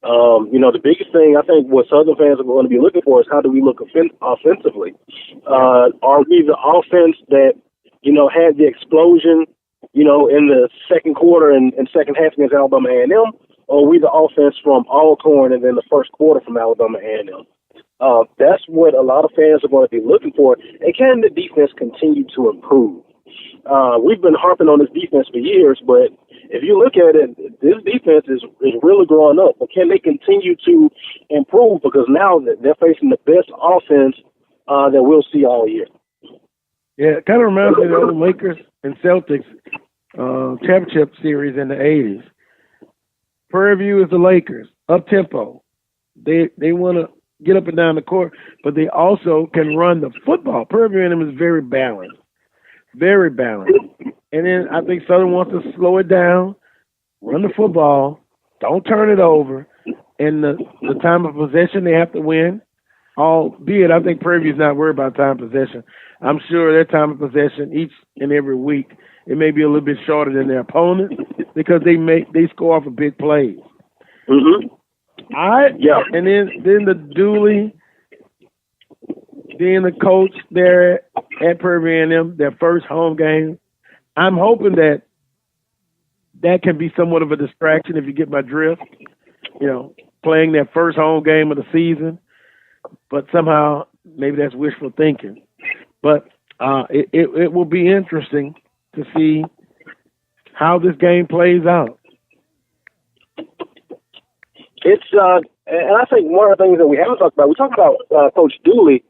The biggest thing I think what Southern fans are going to be looking for is how do we look offensively? Are we the offense that, had the explosion, in the second quarter and second half against Alabama A&M, or are we the offense from Alcorn and then the first quarter from Alabama A&M? That's what a lot of fans are going to be looking for. And can the defense continue to improve? We've been harping on this defense for years, but if you look at it, this defense is really growing up. But can they continue to improve? Because now they're facing the best offense that we'll see all year. Yeah, it kind of reminds me of the old Lakers and Celtics championship series in the 80s. Prairie View is the Lakers, up-tempo. They want to get up and down the court, but they also can run the football. Prairie View in them is very balanced. Very balanced. And then I think Southern wants to slow it down, run the football, don't turn it over, and the time of possession they have to win. Albeit, I think Prairie View's not worried about time of possession. I'm sure their time of possession each and every week, it may be a little bit shorter than their opponent because they score off of big plays. Mm-hmm. And then the Dooley, being the coach there at Prairie A&M, their first home game, I'm hoping that can be somewhat of a distraction if you get my drift, playing their first home game of the season. But somehow maybe that's wishful thinking. But it will be interesting to see how this game plays out. It's and I think one of the things that we haven't talked about, we talked about Coach Dooley,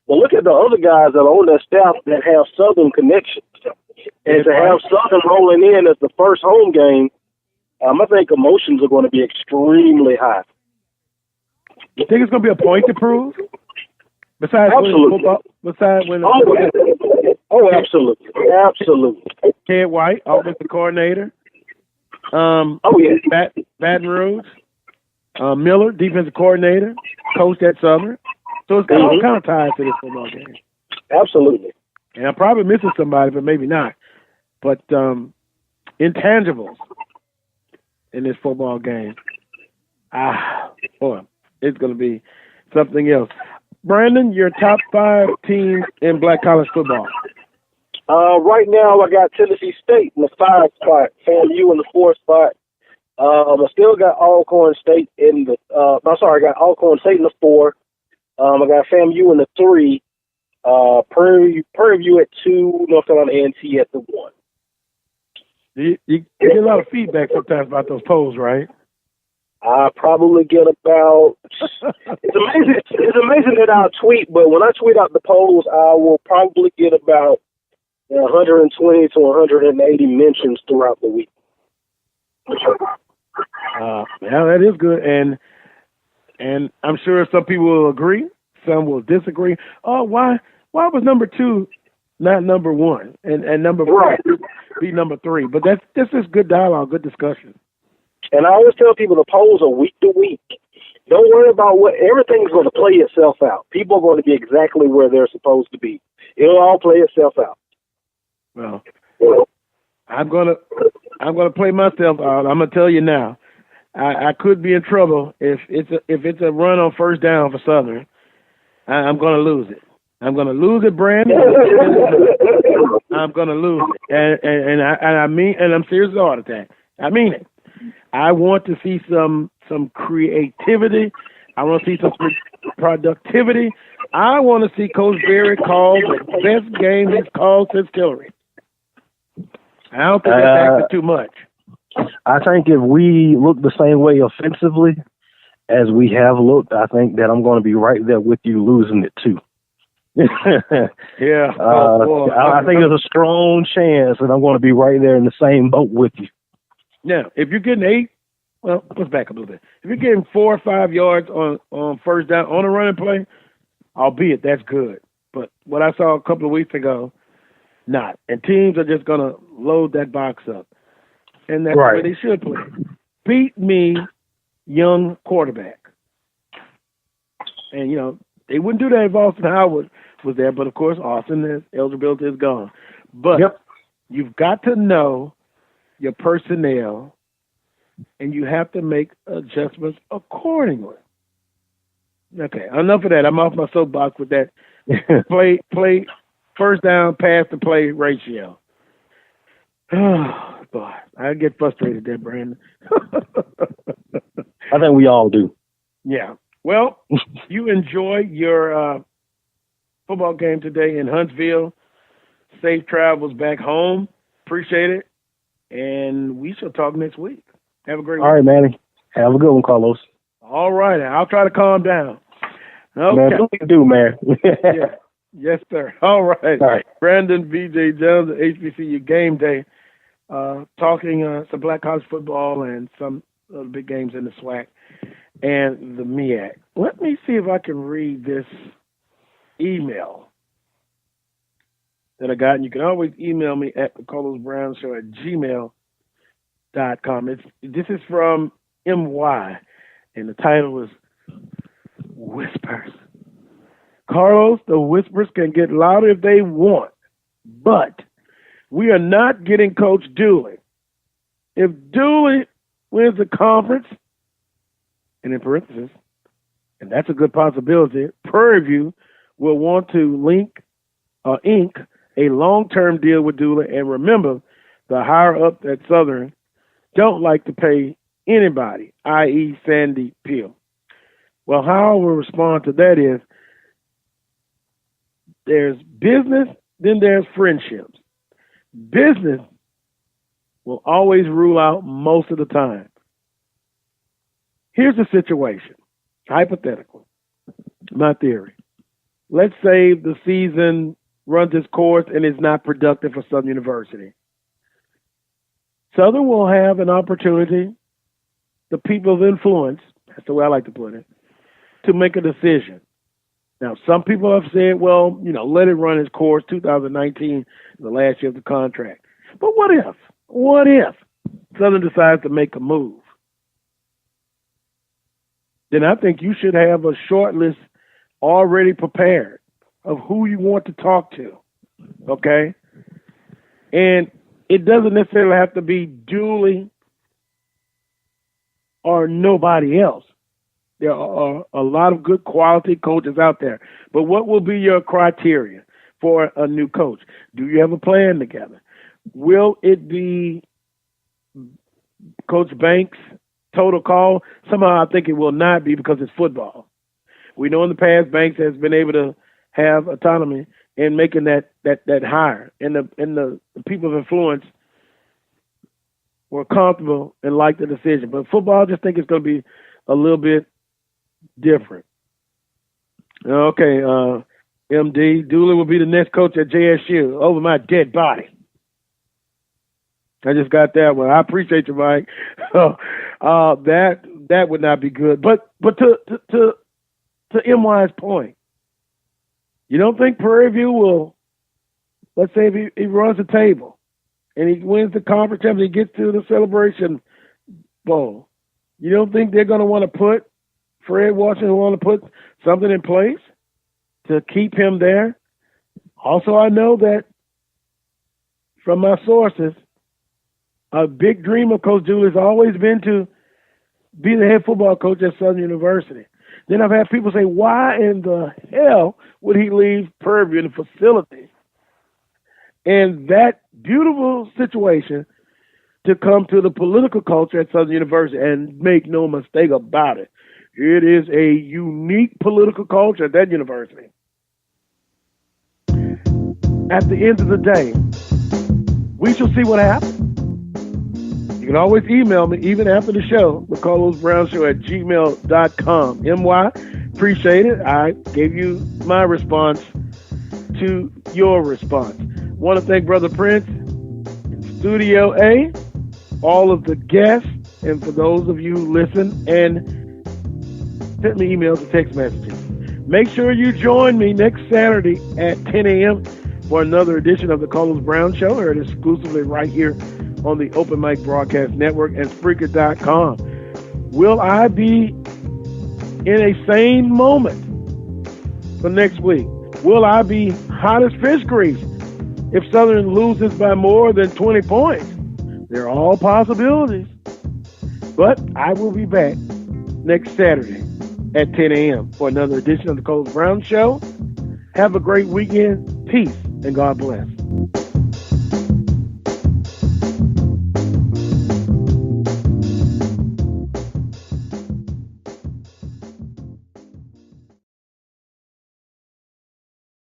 but look at the other guys that are on that staff that have Southern connections. And to have Southern rolling in as the first home game, I think emotions are going to be extremely high. You think it's going to be a point to prove? Besides absolutely. Absolutely. Absolutely. Ted White, offensive coordinator. Baton Rouge. Miller, defensive coordinator, coached at Southern. So it's got all kind of ties to this football game. Absolutely. And I'm probably missing somebody, but maybe not. But intangibles in this football game. Boy, it's going to be something else. Brandon, your top 5 teams in black college football. Right now, I got Tennessee State in the 5 spot, FAMU in the 4 spot. I still got Alcorn State in the. I got Alcorn State in the 4. I got FAMU in the 3. Prairie View at 2. North Carolina A&T at the 1. You get a lot of feedback sometimes about those polls, right? I probably get about. It's amazing that I'll tweet, but when I tweet out the polls, I will probably get about 120 to 180 mentions throughout the week. Yeah, that is good, and I'm sure some people will agree, some will disagree. Oh, why was number 2 not number 1, and number 4 be number 3? But this is good dialogue, good discussion. And I always tell people the polls are week to week. Don't worry about everything's going to play itself out. People are going to be exactly where they're supposed to be. It'll all play itself out. Well, I'm gonna play myself out. I'm gonna tell you now. I could be in trouble if it's a run on first down for Southern. I'm gonna lose it. I'm gonna lose it, Brandon. I'm gonna lose it, and I mean, and I'm serious about that. I mean it. I want to see some creativity. I want to see some productivity. I want to see Coach Berry call the best game he's called since Tillery. I don't think that's asking too much. I think if we look the same way offensively as we have looked, I think that I'm going to be right there with you losing it too. Yeah. I think there's a strong chance that I'm going to be right there in the same boat with you. Now, if you're getting 8, well, let's back up a little bit. If you're getting 4 or 5 yards on first down on a running play, albeit that's good. But what I saw a couple of weeks ago, not. And teams are just going to load that box up. And that's Right. the way they should play. Beat me, young quarterback. And, you know, they wouldn't do that if Austin Howard was there. But, of course, Austin's eligibility is gone. But you've got to know your personnel, and you have to make adjustments accordingly. Okay, enough of that. I'm off my soapbox with that play first down, pass to play ratio. Oh, boy, I get frustrated there, Brandon. I think we all do. Yeah. Well, you enjoy your football game today in Huntsville. Safe travels back home. Appreciate it. And we shall talk next week. Have a great week. All right, Manny. Have a good one, Carlos. All right. I'll try to calm down. Okay. Man, what you do, man? Yeah. Yes, sir. All right. All right. Brandon V.J. Jones at HBCU Game Day, talking some black college football and some of the big games in the SWAC and the MEAC. Let me see if I can read this email that I got. And you can always email me at carlosbrownshow@gmail.com. This is from MY, and the title is Whispers. Carlos, the whispers can get louder if they want, but we are not getting Coach Dooley. If Dooley wins the conference, and in parentheses, and that's a good possibility, Prairie View will want to ink a long-term deal with Dooley. And remember, the higher-ups at Southern don't like to pay anybody, i.e. Sandy Peel. Well, how I will respond to that is, there's business, then there's friendships. Business will always rule out most of the time. Here's the situation, hypothetically, my theory. Let's say the season runs its course and is not productive for Southern University. Southern will have an opportunity, the people of influence, that's the way I like to put it, to make a decision. Now, some people have said, well, you know, let it run its course. 2019 is the last year of the contract. But what if? What if Southern decides to make a move? Then I think you should have a short list already prepared of who you want to talk to, okay? And it doesn't necessarily have to be Dooley or nobody else. There are a lot of good quality coaches out there. But what will be your criteria for a new coach? Do you have a plan together? Will it be Coach Banks' total call? Somehow I think it will not be because it's football. We know in the past Banks has been able to have autonomy in making that hire. And the people of influence were comfortable and liked the decision. But football, I just think it's going to be a little bit different. Okay, MD, Dooley will be the next coach at JSU over my dead body. I just got that one. I appreciate you, Mike. That would not be good. But to MY's point, you don't think Prairie View will, let's say if he runs the table and he wins the conference championship, he gets to the Celebration Bowl, you don't think they're going to want to put Fred Washington want to put something in place to keep him there? Also, I know that from my sources, a big dream of Coach Dooley has always been to be the head football coach at Southern University. Then I've had people say, why in the hell would he leave Prairie View in the facility? And that beautiful situation to come to the political culture at Southern University, and make no mistake about it, it is a unique political culture at that university. At the end of the day, we shall see what happens. You can always email me, even after the show, the carlosbrownshow@gmail.com. MY, appreciate it. I gave you my response to your response. Want to thank Brother Prince in Studio A, all of the guests, and for those of you who listen and send me emails and text messages. Make sure you join me next Saturday at 10 a.m. for another edition of the Carlos Brown Show, heard exclusively right here on the Open Mic Broadcast Network and Spreaker.com. Will I be in a sane moment for next week? Will I be hot as fish grease if Southern loses by more than 20 points? They're all possibilities. But I will be back next Saturday at 10 a.m. for another edition of the Carlos Brown Show. Have a great weekend. Peace and God bless.